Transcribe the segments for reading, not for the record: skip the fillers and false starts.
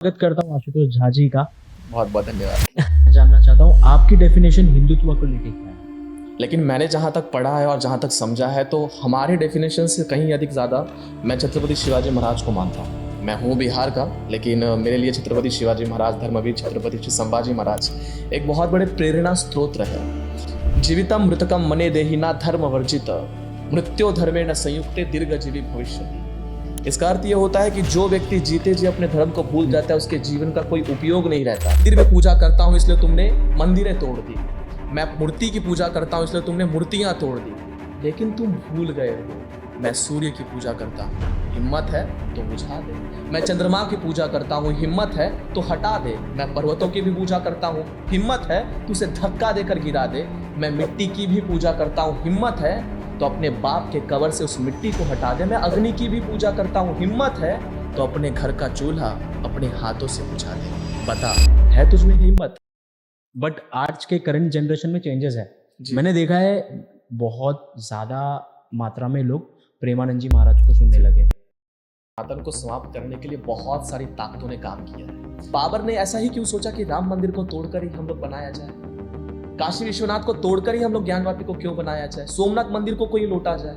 स्वागत करता हूँ आशुतोष झा जी का। बहुत बहुत धन्यवाद। मैं जानना चाहता हूँ आपकी डेफिनेशन हिंदुत्व को लेके क्या है। लेकिन मैंने जहाँ तक पढ़ा है और जहाँ तक समझा है तो हमारे डेफिनेशन से कहीं अधिक ज़्यादा मैं छत्रपति शिवाजी महाराज को मानता हूँ। मैं हूँ बिहार का, लेकिन मेरे लिए छत्रपति शिवाजी महाराज, धर्मवीर छत्रपति श्री संभाजी महाराज एक बहुत बड़े प्रेरणा स्रोत रहे। जीवितम मृतकम मने देहिना धर्म वर्जित मृत्यो धर्मेण संयुक्ते दीर्घजीवी भविष्य। इसका अर्थ ये होता है कि जो व्यक्ति जीते जी अपने धर्म को भूल जाता है उसके जीवन का कोई उपयोग नहीं रहता। मंदिर में पूजा करता हूँ इसलिए तुमने मंदिरें तोड़ दी, मैं मूर्ति की पूजा करता हूँ इसलिए तुमने मूर्तियां तोड़ दी, लेकिन तुम भूल गए हो मैं सूर्य की पूजा करता हूँ, हिम्मत है तो बुझा दे। मैं चंद्रमा की पूजा करता हूँ, हिम्मत है तो हटा दे। मैं पर्वतों की भी पूजा करता हूँ, हिम्मत है तो उसे धक्का देकर गिरा दे। मैं मिट्टी की भी पूजा करता हूँ, हिम्मत है तो अपने बाप के कब्र से उस मिट्टी को हटा दे। मैं अग्नि की भी पूजा करता हूँ, हिम्मत है तो अपने घर का चूल्हा अपने हाथों से बुझा दे। बता, है तुझमें हिम्मत? बट आज के करंट जनरेशन में चेंजेस है। मैंने देखा है बहुत ज़्यादा मात्रा में लोग प्रेमानंद जी महाराज को सुनने लगे। सनातन को समाप्त करने के लिए बहुत सारी ताकतों ने काम किया है। बाबर ने ऐसा ही क्यों सोचा कि राम मंदिर को तोड़कर ही हम लोग बनाया जाए, काशी विश्वनाथ को तोड़कर ही हम लोग ज्ञानवापी को क्यों बनाया जाए, सोमनाथ मंदिर को कोई लौटा जाए।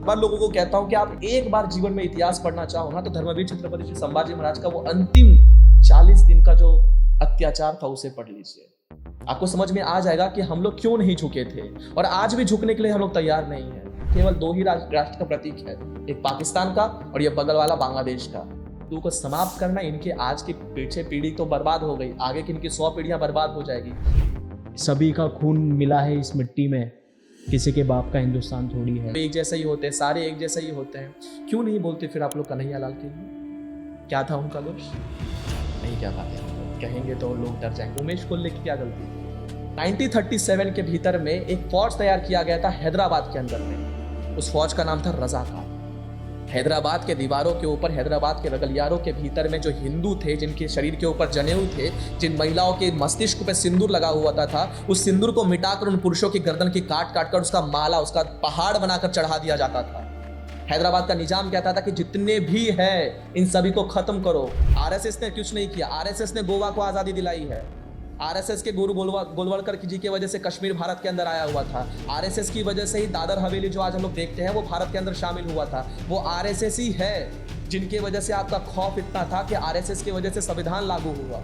बार लोगों को कहता हूं कि आप एक बार जीवन में इतिहास पढ़ना चाहो ना तो धर्मवीर छत्रपति श्री संभाजी महाराज का वो अंतिम 40 दिन का जो अत्याचार था उसे पढ़ लीजिए। आपको समझ में आ जाएगा कि हम लोग क्यों नहीं झुके थे और आज भी झुकने के लिए हम लोग तैयार नहीं है। केवल दो ही राष्ट्र का प्रतीक है, एक पाकिस्तान का और ये बगल वाला बांग्लादेश का। हिंदू को समाप्त करना, इनके आज की पीछे पीढ़ी तो बर्बाद हो गई, आगे की इनकी 100 पीढ़ियां बर्बाद हो जाएगी। सभी का खून मिला है इस मिट्टी में, किसी के बाप का हिंदुस्तान थोड़ी है। एक जैसे ही होते हैं, सारे एक जैसे ही होते हैं। क्यों नहीं बोलते फिर आप लोग कन्हैया लाल के लिए? क्या था उनका दोष? नहीं क्या पाते हम लोग, कहेंगे तो लोग डर जाएंगे। उमेश कोल्ले की क्या गलती? 1937 के भीतर में एक फौज तैयार किया गया था हैदराबाद के अंदर में। उस फौज का नाम था रजाकार। हैदराबाद के दीवारों के ऊपर, हैदराबाद के रगलियारों के भीतर में जो हिंदू थे, जिनके शरीर के ऊपर जनेऊ थे, जिन महिलाओं के मस्तिष्क पे सिंदूर लगा हुआ था, उस सिंदूर को मिटाकर उन पुरुषों की गर्दन की काट काट कर उसका माला, उसका पहाड़ बनाकर चढ़ा दिया जाता था। हैदराबाद का निजाम कहता था कि जितने भी हैं इन सभी को खत्म करो। आरएसएस ने कुछ नहीं किया, आरएसएस ने गोवा को आज़ादी दिलाई है। आरएसएस के गुरु गोलवलकर जी की वजह से कश्मीर भारत के अंदर आया हुआ था। आरएसएस की वजह से ही दादर हवेली जो आज हम लोग देखते हैं वो भारत के अंदर शामिल हुआ था। वो आरएसएस ही है जिनकी वजह से आपका खौफ इतना था कि आरएसएस की वजह से संविधान लागू हुआ।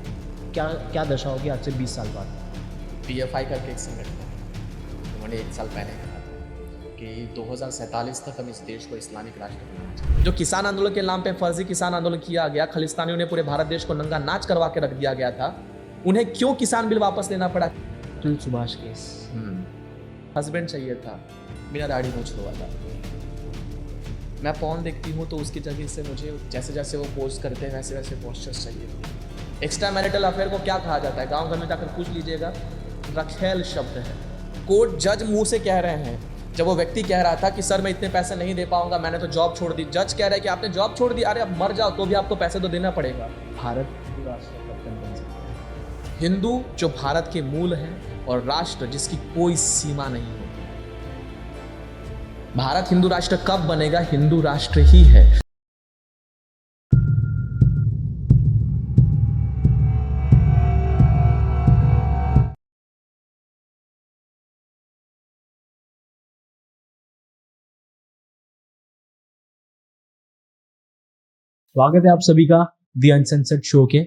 क्या दशा होगी आज से 20 साल बाद? पीएफआई करके एक संगठन है, उन्होंने 1 साल पहले कहा था कि 2047 तक हम इस देश को इस्लामिक राष्ट्र बनाना चाहते हैं। जो किसान आंदोलन के नाम पे फर्जी किसान आंदोलन किया गया, खालिस्तानियों ने पूरे भारत देश को नंगा नाच करवा के रख दिया गया था, उन्हें क्यों किसान बिल वापस लेना पड़ा? अतुल सुभाष केस। हस्बैंड चाहिए था, बिना दाढ़ी मूंछ हुआ था। मैं पॉर्न देखती हूँ तो उसकी जगह से मुझे जैसे जैसे वो पोस्ट करते हैं वैसे वैसे पोस्टर्स चाहिए। एक्स्ट्रा मैरिटल अफेयर को क्या कहा जाता है? गांव घर में जाकर पूछ लीजिएगा, रखेल शब्द है। कोर्ट जज मुंह से कह रहे हैं, जब वो व्यक्ति कह रहा था कि सर मैं इतने पैसे नहीं दे पाऊंगा, मैंने तो जॉब छोड़ दी, जज कह रहा है कि आपने जॉब छोड़ दी, अरे अब मर जाओ तो भी आपको पैसे तो देना पड़ेगा। भारत राष्ट्र कप्तान बन सकता है। हिंदू जो भारत के मूल हैं और राष्ट्र जिसकी कोई सीमा नहीं होती। भारत हिंदू राष्ट्र कब बनेगा? हिंदू राष्ट्र ही है। स्वागत है आप सभी का दी अनसेंसर्ड शो के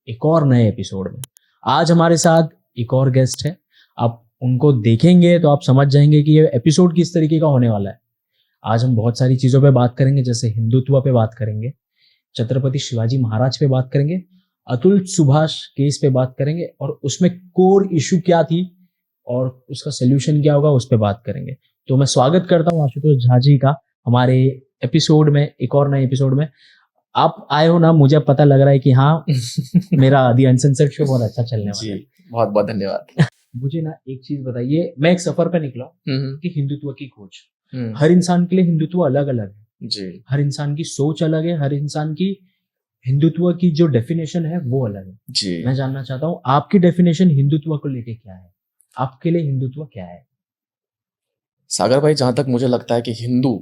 एक और नए एपिसोड में। आज हमारे साथ एक और गेस्ट है। आप उनको देखेंगे तो आप समझ जाएंगे कि ये एपिसोड किस तरीके का होने वाला है। आज हम बहुत सारी चीज़ों पे बात करेंगे, जैसे हिंदुत्व पे बात करेंगे, छत्रपति शिवाजी महाराज पे बात करेंगे, अतुल सुभाष केस पे बात करेंगे और उसमें कोर इशू क्या थी और उसका सोल्यूशन क्या होगा उस पर बात करेंगे। तो मैं स्वागत करता हूँ आशुतोष झा जी का हमारे एपिसोड में, एक और नए एपिसोड में। आप आए हो ना, मुझे पता लग रहा है कि हाँ मेरा दी अनसेंसर्ड शो बहुत अच्छा चलने वाला है। बहुत बहुत धन्यवाद। मुझे ना एक चीज बताइए, मैं एक सफर पे निकला कि हिंदुत्व की खोज। हर इंसान के लिए हिंदुत्व अलग अलग है जी। हर इंसान की सोच अलग है, हर इंसान की हिंदुत्व की जो डेफिनेशन है वो अलग है जी। मैं जानना चाहता हूँ आपकी डेफिनेशन हिंदुत्व को लेके क्या है? आपके लिए हिंदुत्व क्या है? सागर भाई, जहां तक मुझे लगता है कि हिंदू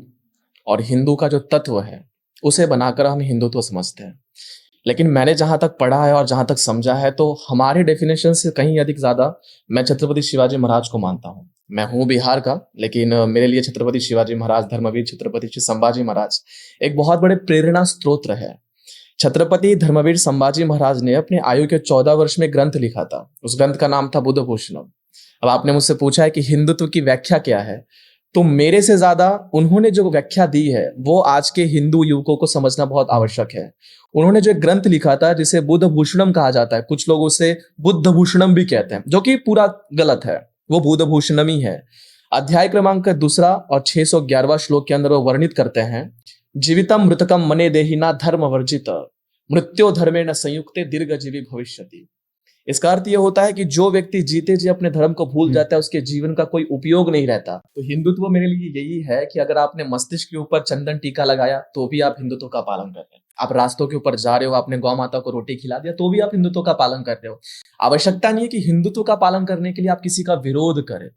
और हिंदू का जो तत्व है उसे बनाकर हम हिंदुत्व समझते हैं। लेकिन मैंने जहाँ तक पढ़ा है और जहाँ तक समझा है तो हमारे डेफिनेशन से कहीं अधिक ज़्यादा मैं छत्रपति शिवाजी महाराज को मानता हूँ। मैं हूँ बिहार का, लेकिन मेरे लिए छत्रपति शिवाजी महाराज, धर्मवीर छत्रपति श्री संभाजी महाराज एक बहुत बड़े प्रेरणा स्रोत है। छत्रपति धर्मवीर संभाजी महाराज ने अपने आयु के 14 वर्ष में ग्रंथ लिखा था। उस ग्रंथ का नाम था बुद्ध भूषणम। अब आपने मुझसे पूछा है कि हिंदुत्व की व्याख्या क्या है, तो मेरे से ज्यादा उन्होंने जो व्याख्या दी है वो आज के हिंदू युवकों को समझना बहुत आवश्यक है। उन्होंने जो एक ग्रंथ लिखा था जिसे बुद्ध भूषणम कहा जाता है, कुछ लोग उसे बुद्ध भूषणम भी कहते हैं, जो कि पूरा गलत है, वो बुद्ध भूषणम ही है। अध्याय क्रमांक 2 और 611वां श्लोक के अंदर वो वर्णित करते हैं, जीवितम मृतकम मने देहिना धर्म वर्जित मृत्यो धर्मेण संयुक्ते दीर्घ जीवी भविष्यति। इसका अर्थ यह होता है कि जो व्यक्ति जीते जी अपने धर्म को भूल जाता है उसके जीवन का कोई उपयोग नहीं रहता। तो हिंदुत्व मेरे लिए यही है कि अगर आपने मस्तिष्क के ऊपर चंदन टीका लगाया तो भी आप हिंदुत्व का पालन कर रहे हैं। आप रास्तों के ऊपर जा रहे हो, आपने गौ माता को रोटी खिला दिया तो भी आप हिंदुत्व का पालन कर रहे हो। आवश्यकता नहीं है कि हिंदुत्व का पालन करने के लिए आप किसी का विरोध करें।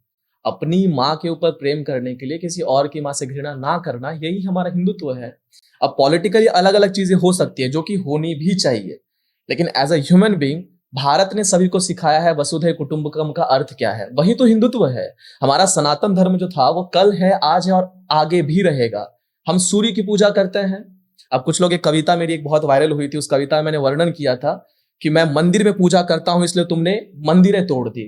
अपनी माँ के ऊपर प्रेम करने के लिए किसी और की माँ से घृणा ना करना, यही हमारा हिंदुत्व है। अब पॉलिटिकली अलग अलग चीजें हो सकती है जो कि होनी भी चाहिए, लेकिन as a human being Bharat ने सभी को सिखाया है वसुधैव कुटुंबकम का अर्थ क्या है, वही तो हिंदुत्व है। हमारा सनातन धर्म जो था वो कल है, आज है और आगे भी रहेगा। हम सूर्य की पूजा करते हैं। अब कुछ लोग, एक कविता मेरी एक बहुत वायरल हुई थी, उस कविता में मैंने वर्णन किया था कि मैं मंदिर में पूजा करता हूं इसलिए तुमने मंदिरें तोड़ दी,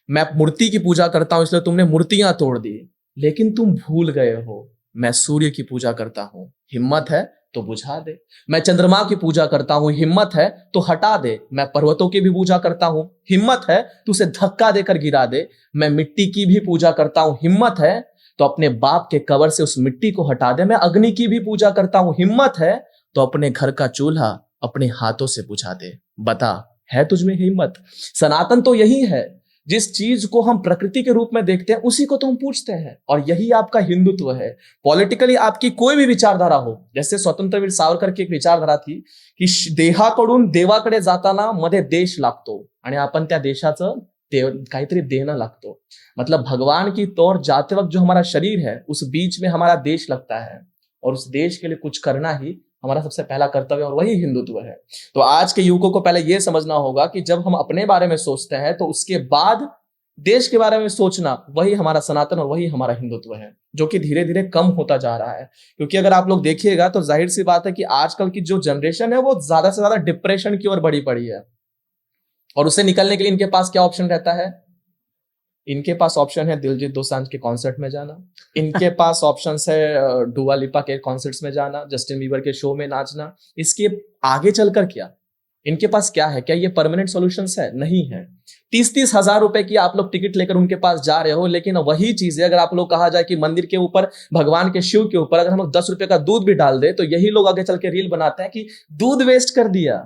मैं मूर्ति की पूजा करता हूं इसलिए तुमने मूर्तियां तोड़ दी, लेकिन तुम भूल गए हो मैं सूर्य की पूजा करता हूं, हिम्मत है तो बुझा दे। मैं चंद्रमा की पूजा करता हूं, हिम्मत है तो हटा दे। मैं पर्वतों की भी पूजा करता हूं, हिम्मत है तो उसे धक्का देकर गिरा दे। मैं मिट्टी की भी पूजा करता हूं, हिम्मत है तो अपने बाप के कब्र से उस मिट्टी को हटा दे। मैं अग्नि की भी पूजा करता हूं, हिम्मत है तो अपने घर का चूल्हा अपने हाथों से बुझा दे। बता, है तुझमें हिम्मत? सनातन तो यही है, जिस चीज को हम प्रकृति के रूप में देखते हैं उसी को तो हम पूछते हैं, और यही आपका हिंदुत्व है। पॉलिटिकली आपकी कोई भी विचारधारा हो, जैसे स्वतंत्रवीर सावरकर की एक विचारधारा थी की देहाकडून देवाकडे जाताना मध्ये देश लागतो आणि आपण त्या देशाचं काहीतरी देणं लागतो। मतलब भगवान की तौर जाते वक्त जो हमारा शरीर है उस बीच में हमारा देश लगता है, और उस देश के लिए कुछ करना ही हमारा सबसे पहला कर्तव्य, और वही हिंदुत्व है। तो आज के युवकों को पहले यह समझना होगा कि जब हम अपने बारे में सोचते हैं तो उसके बाद देश के बारे में सोचना, वही हमारा सनातन और वही हमारा हिंदुत्व है, जो कि धीरे धीरे कम होता जा रहा है। क्योंकि अगर आप लोग देखिएगा तो जाहिर सी बात है कि आजकल की जो जनरेशन है वो ज्यादा से ज्यादा डिप्रेशन की ओर बढ़ी पड़ी है, और उससे निकलने के लिए इनके पास क्या ऑप्शन रहता है? इनके पास ऑप्शन है दिलजीत दोसांझ के कॉन्सर्ट में जाना, इनके पास ऑप्शन है डुआ लिपा के कॉन्सर्ट्स में जाना, जस्टिन बीबर के शो में नाचना। इसके आगे चलकर क्या इनके पास क्या है? क्या ये परमानेंट सॉल्यूशंस है? नहीं है। 30-30 हजार रुपए की आप लोग टिकट लेकर उनके पास जा रहे हो, लेकिन वही चीजें अगर आप लोग कहा जाए कि मंदिर के ऊपर, भगवान के शिव के ऊपर अगर हम लोग 10 रुपए का दूध भी डाल दे तो यही लोग आगे चल के रील बनाते हैं कि दूध वेस्ट कर दिया।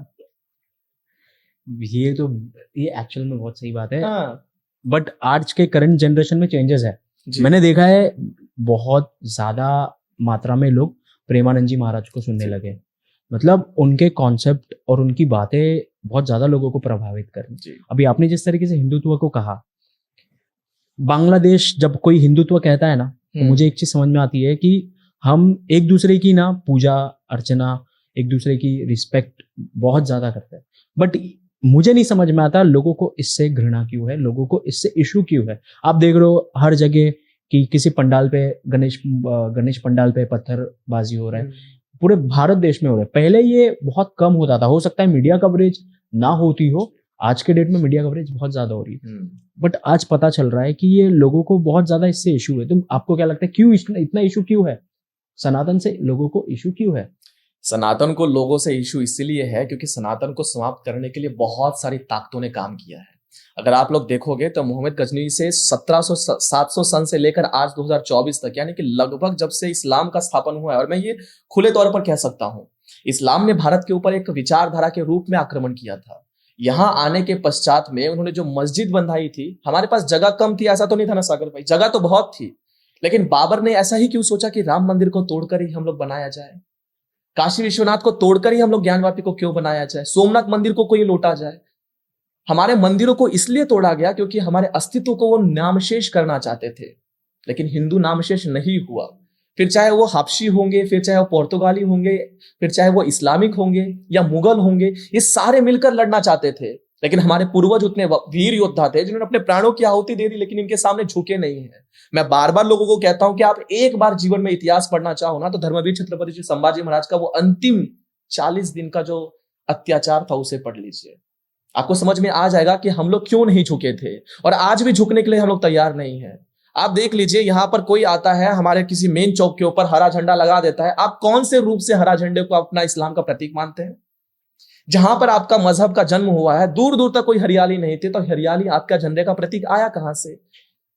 ये एक्चुअल में बहुत सही बात है। हाँ। बट आज के करंट जनरेशन में चेंजेस है। मैंने देखा है बहुत ज्यादा मात्रा में लोग प्रेमानंद जी महाराज को सुनने लगे। मतलब उनके कॉन्सेप्ट और उनकी बातें बहुत ज्यादा लोगों को प्रभावित करें। अभी आपने जिस तरीके से हिंदुत्व को कहा, बांग्लादेश जब कोई हिंदुत्व कहता है ना, तो मुझे एक चीज समझ में आती है कि हम एक दूसरे की ना पूजा अर्चना, एक दूसरे की रिस्पेक्ट बहुत ज्यादा करते हैं, बट मुझे नहीं समझ में आता लोगों को इससे घृणा क्यों है, लोगों को इससे इशू क्यों है। आप देख रहे हो हर जगह कि किसी पंडाल पे गणेश पंडाल पे पत्थरबाजी हो रहा है, पूरे भारत देश में हो रहा है। पहले ये बहुत कम होता था, हो सकता है मीडिया कवरेज ना होती हो, आज के डेट में मीडिया कवरेज बहुत ज्यादा हो रही है, बट आज पता चल रहा है कि ये लोगों को बहुत ज्यादा इससे इशू है। तो आपको क्या लगता है क्यों इतना इशू क्यों है? सनातन से लोगों को इशू क्यों है? सनातन को लोगों से इशू इसलिए है क्योंकि सनातन को समाप्त करने के लिए बहुत सारी ताकतों ने काम किया है। अगर आप लोग देखोगे तो मोहम्मद गजनवी से 700 सन से लेकर आज 2024 तक, यानी कि लगभग जब से इस्लाम का स्थापन हुआ है, और मैं ये खुले तौर पर कह सकता हूं, इस्लाम ने भारत के ऊपर एक विचारधारा के रूप में आक्रमण किया था। यहां आने के पश्चात में उन्होंने जो मस्जिद बंधाई थी, हमारे पास जगह कम थी ऐसा तो नहीं था ना सागर भाई, जगह तो बहुत थी, लेकिन बाबर ने ऐसा ही क्यों सोचा कि राम मंदिर को तोड़कर ही हम लोग बनाया जाए, काशी विश्वनाथ को तोड़कर ही हम लोग ज्ञानवापी को क्यों बनाया जाए, सोमनाथ मंदिर को कोई लौटा जाए। हमारे मंदिरों को इसलिए तोड़ा गया क्योंकि हमारे अस्तित्व को वो नामशेष करना चाहते थे, लेकिन हिंदू नामशेष नहीं हुआ। फिर चाहे वो हबशी होंगे, फिर चाहे वो पुर्तगाली होंगे, फिर चाहे वो इस्लामिक होंगे या मुगल होंगे, ये सारे मिलकर लड़ना चाहते थे। लेकिन हमारे पूर्वज उतने वीर योद्धा थे जिन्होंने अपने प्राणों की आहुति दे दी, लेकिन इनके सामने झुके नहीं हैं। मैं बार बार लोगों को कहता हूं कि आप एक बार जीवन में इतिहास पढ़ना चाहो ना, तो धर्मवीर छत्रपति श्री संभाजी महाराज का वो अंतिम 40 दिन का जो अत्याचार था उसे पढ़ लीजिए। आपको समझ में आ जाएगा कि हम लोग क्यों नहीं झुके थे और आज भी झुकने के लिए हम लोग तैयार नहीं है। आप देख लीजिए, यहां पर कोई आता है हमारे किसी मेन चौक के ऊपर हरा झंडा लगा देता है, आप कौन से रूप से हरा झंडे को अपना इस्लाम का प्रतीक मानते हैं? जहां पर आपका मजहब का जन्म हुआ है, दूर दूर तक कोई हरियाली नहीं थी, तो हरियाली आपका झंडे का प्रतीक आया कहां से?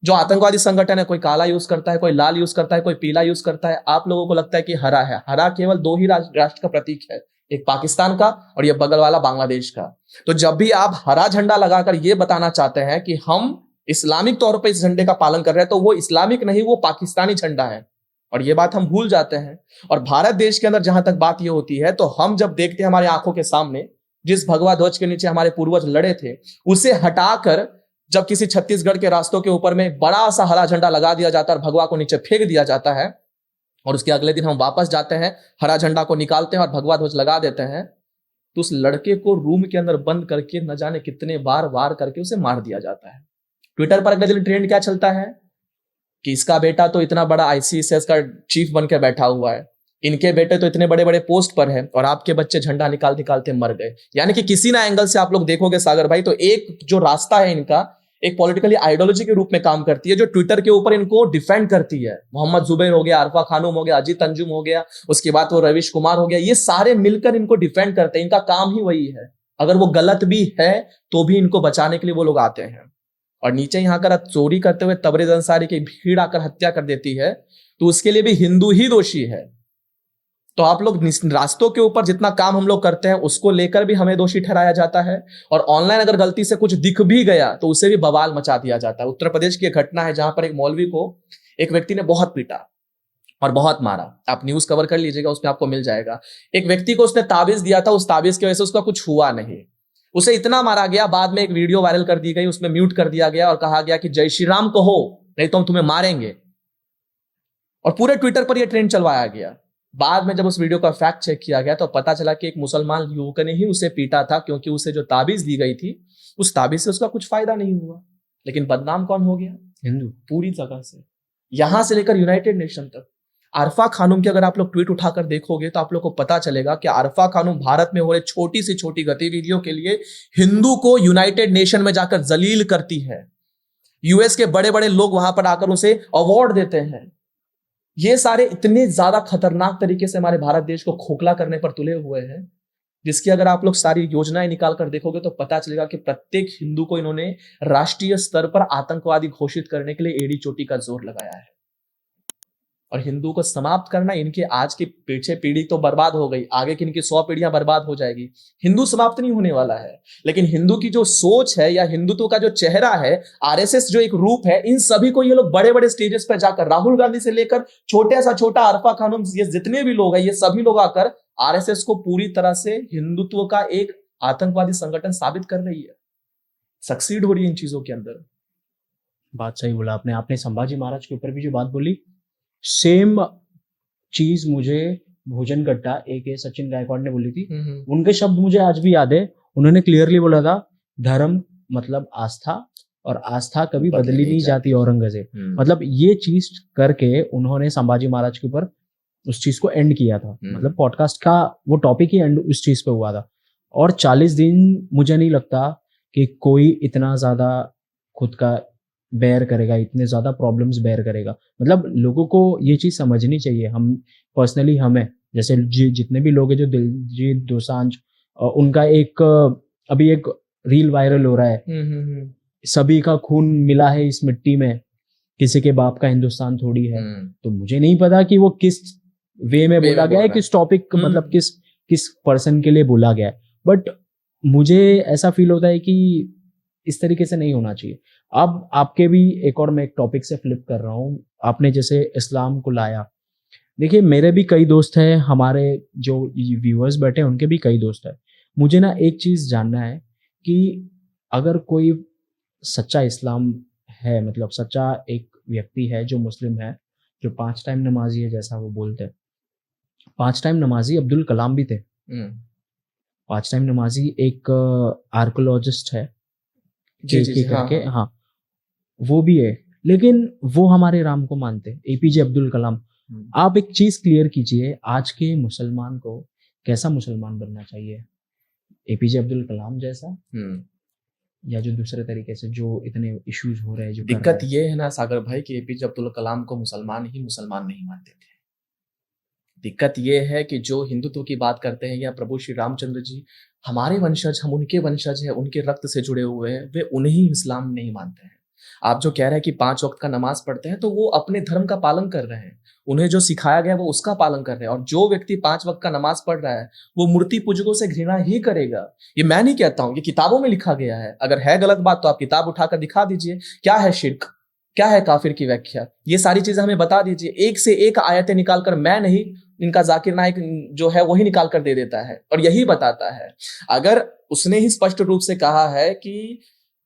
जो आतंकवादी संगठन है, कोई काला यूज करता है, कोई लाल यूज करता है, कोई पीला यूज करता है, आप लोगों को लगता है कि हरा है। हरा केवल दो ही राष्ट्र का प्रतीक है, एक पाकिस्तान का और ये बगल वाला बांग्लादेश का। तो जब भी आप हरा झंडा लगाकर ये बताना चाहते हैं कि हम इस्लामिक तौर पर इस झंडे का पालन कर रहे हैं, तो वो इस्लामिक नहीं, वो पाकिस्तानी झंडा है, और ये बात हम भूल जाते हैं। और भारत देश के अंदर जहां तक बात ये होती है, तो हम जब देखते हैं हमारे आंखों के सामने जिस भगवा ध्वज के नीचे हमारे पूर्वज लड़े थे, उसे हटाकर जब किसी छत्तीसगढ़ के रास्तों के ऊपर में बड़ा सा हरा झंडा लगा दिया जाता है और भगवा को नीचे फेंक दिया जाता है, और उसके अगले दिन हम वापस जाते हैं, हरा झंडा को निकालते हैं और भगवा ध्वज लगा देते हैं, तो उस लड़के को रूम के अंदर बंद करके न जाने कितने बार वार करके उसे मार दिया जाता है। ट्विटर पर अगले दिन ट्रेंड क्या चलता है कि इसका बेटा तो इतना बड़ा आईसीएसएस का चीफ बनकर बैठा हुआ है, इनके बेटे तो इतने बड़े बड़े पोस्ट पर हैं, और आपके बच्चे झंडा निकाल निकालते मर गए। यानी कि किसी ना एंगल से आप लोग देखोगे सागर भाई, तो एक जो रास्ता है इनका, एक पॉलिटिकली आइडियोलॉजी के रूप में काम करती है, जो ट्विटर के ऊपर इनको डिफेंड करती है। मोहम्मद जुबैर हो गया, अरफा खानूम हो गया, अजीत अंजुम हो गया, उसके बाद वो रविश कुमार हो गया, ये सारे मिलकर इनको डिफेंड करते हैं। इनका काम ही वही है, अगर वो गलत भी है तो भी इनको बचाने के लिए वो लोग आते हैं। और नीचे यहाँ कर चोरी करते हुए तबरेज अंसारी की भीड़ आकर हत्या कर देती है, तो उसके लिए भी हिंदू ही दोषी है। तो आप लोग रास्तों के ऊपर जितना काम हम लोग करते हैं उसको लेकर भी हमें दोषी ठहराया जाता है, और ऑनलाइन अगर गलती से कुछ दिख भी गया तो उसे भी बवाल मचा दिया जाता है। उत्तर प्रदेश की एक घटना है जहां पर एक मौलवी को एक व्यक्ति ने बहुत पीटा और बहुत मारा, आप न्यूज कवर कर लीजिएगा, उसमें आपको मिल जाएगा। एक व्यक्ति को उसने ताबीज दिया था, उस ताबीज की वजह से उसका कुछ हुआ नहीं, उसे इतना मारा गया, बाद में एक वीडियो वायरल कर दी गई, उसमें म्यूट कर दिया गया और कहा गया कि जय श्री राम कहो नहीं तो हम तुम्हें मारेंगे, और पूरे ट्विटर पर यह ट्रेंड चलवाया गया। बाद में जब उस वीडियो का फैक्ट चेक किया गया तो पता चला कि एक मुसलमान युवक ने ही उसे पीटा था, क्योंकि उसे जो ताबीज दी गई थी उस ताबीज से उसका कुछ फायदा नहीं हुआ। लेकिन बदनाम कौन हो गया? हिंदू, पूरी जगह से, यहां से लेकर यूनाइटेड नेशन तक। अरफा खानूम की अगर आप लोग ट्वीट उठाकर देखोगे तो आप लोग को पता चलेगा कि अरफा खानूम भारत में हो रहे छोटी से छोटी गतिविधियों के लिए हिंदू को यूनाइटेड नेशन में जाकर जलील करती है। यूएस के बड़े बड़े लोग वहां पर आकर उसे अवार्ड देते हैं। ये सारे इतने ज्यादा खतरनाक तरीके से हमारे भारत देश को खोखला करने पर तुले हुए हैं, जिसकी अगर आप लोग सारी योजनाएं निकाल कर देखोगे तो पता चलेगा कि प्रत्येक हिंदू को इन्होंने राष्ट्रीय स्तर पर आतंकवादी घोषित करने के लिए एड़ी चोटी का जोर लगाया है। और हिंदू को समाप्त करना, इनके आज की पीछे पीढ़ी तो बर्बाद हो गई, आगे की इनकी 100 पीढ़ियां बर्बाद हो जाएगी। हिंदू समाप्त नहीं होने वाला है, लेकिन हिंदू की जो सोच है या हिंदुत्व का जो चेहरा है, आरएसएस जो एक रूप है, इन सभी को ये लोग बड़े बड़े स्टेजेस पर जाकर, राहुल गांधी से लेकर छोटे सा छोटा अरफा खानूम, ये जितने भी लोग हैं, ये सभी लोग आकर आरएसएस को पूरी तरह से हिंदुत्व का एक आतंकवादी संगठन साबित कर रही है, सक्सीड हो रही है इन चीजों के अंदर। बात सही बोला आपने। आपने संभाजी महाराज के ऊपर भी जो बात बोली, सेम चीज मुझे भोजन गट्टा एक सचिन गायकवाड़ ने बोली थी। उनके शब्द मुझे आज भी याद है। उन्होंने क्लियरली बोला था, धर्म मतलब आस्था, और आस्था कभी बदली नहीं जाती औरंगजेब। मतलब ये चीज करके उन्होंने संभाजी महाराज के ऊपर उस चीज को एंड किया था। मतलब पॉडकास्ट का वो टॉपिक ही एंड उस चीज पे हुआ था। और 40 दिन मुझे नहीं लगता कि कोई इतना ज्यादा खुद का बेयर करेगा, इतने ज्यादा प्रॉब्लम्स बेयर करेगा। मतलब लोगों को ये चीज समझनी चाहिए। हम पर्सनली, हमें जैसे जितने भी लोग हैं, जो दिलजीत दोसांझ, उनका एक अभी एक रील वायरल हो रहा है, सभी का खून मिला है इस मिट्टी में, किसी के बाप का हिंदुस्तान थोड़ी है। तो मुझे नहीं पता कि वो किस वे में बोला गया है, किस टॉपिक, मतलब किस पर्सन के लिए बोला गया है, बट मुझे ऐसा फील होता है कि इस तरीके से नहीं होना चाहिए। अब आपके भी एक और मैं एक टॉपिक से फ्लिप कर रहा हूँ। आपने जैसे इस्लाम को लाया, देखिए मेरे भी कई दोस्त हैं, हमारे जो व्यूअर्स बैठे हैं उनके भी कई दोस्त हैं। मुझे ना एक चीज जानना है कि अगर कोई सच्चा इस्लाम है, मतलब सच्चा एक व्यक्ति है जो मुस्लिम है, जो 5 टाइम नमाजी है, जैसा वो बोलते हैं, 5 टाइम नमाजी अब्दुल कलाम भी थे। 5 टाइम नमाजी एक आर्कोलॉजिस्ट है, जी जी के जी, हाँ करके, हाँ। हाँ, वो भी है। लेकिन वो हमारे राम को मानते हैं, एपीजे अब्दुल कलाम। आप एक चीज क्लियर कीजिए, आज के मुसलमान को कैसा मुसलमान बनना चाहिए, एपीजे अब्दुल कलाम जैसा, या जो दूसरे तरीके से जो इतने इश्यूज हो रहे हैं, जो कर दिक्कत रहे हैं? ये है ना सागर भाई कि एपीजे अब्दुल कलाम को मुसलमान ही मुसलमान नहीं मानते थे। दिक्कत ये है कि जो हिंदुत्व की बात करते हैं या प्रभु श्री रामचंद्र जी हमारे वंशज, हम उनके वंशज हैं, उनके रक्त से जुड़े हुए हैं, वे उन्हें इस्लाम नहीं मानते हैं। आप जो कह रहे हैं कि 5 वक्त का नमाज पढ़ते हैं, तो वो अपने धर्म का पालन कर रहे हैं, उन्हें जो सिखाया गया वो उसका पालन कर रहे हैं। और जो व्यक्ति 5 वक्त का नमाज पढ़ रहा है वो मूर्ति पूजकों से घृणा ही करेगा। ये मैं नहीं कहता हूं, ये किताबों में लिखा गया है। अगर है गलत बात तो आप किताब उठाकर दिखा दीजिए, क्या है शिर्क, क्या है काफिर की व्याख्या, ये सारी चीजें हमें बता दीजिए। एक से एक आयतें निकालकर मैं नहीं, इनका जाकिर नाइक जो है वही निकाल कर दे देता है और यही बताता है। अगर उसने ही स्पष्ट रूप से कहा है कि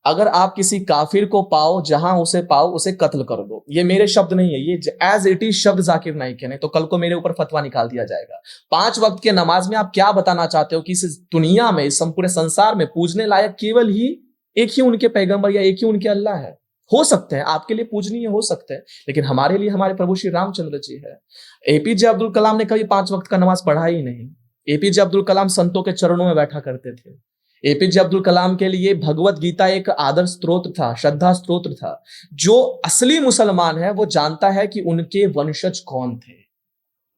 अगर आप किसी काफिर को पाओ, जहां उसे पाओ उसे कत्ल कर दो। ये मेरे शब्द नहीं है, ये एज इट इज शब्द जाकिर नाइक के, नहीं तो कल को मेरे ऊपर फतवा निकाल दिया जाएगा। 5 वक्त के नमाज में आप क्या बताना चाहते हो कि इस दुनिया में, इस पूरे संसार में पूजने लायक केवल ही एक ही उनके पैगंबर या एक ही उनके अल्लाह है। हो सकते हैं आपके लिए पूजनीय हो सकते हैं, लेकिन हमारे लिए हमारे प्रभु श्री रामचंद्र जी है। एपीजे अब्दुल कलाम ने कभी 5 वक्त का नमाज पढ़ा ही नहीं। एपीजे अब्दुल कलाम संतों के चरणों में बैठा करते थे। एपीजे अब्दुल कलाम के लिए भगवत गीता एक आदर्श स्त्रोत्र था, श्रद्धा स्त्रोत्र था। जो असली मुसलमान है वो जानता है कि उनके वंशज कौन थे।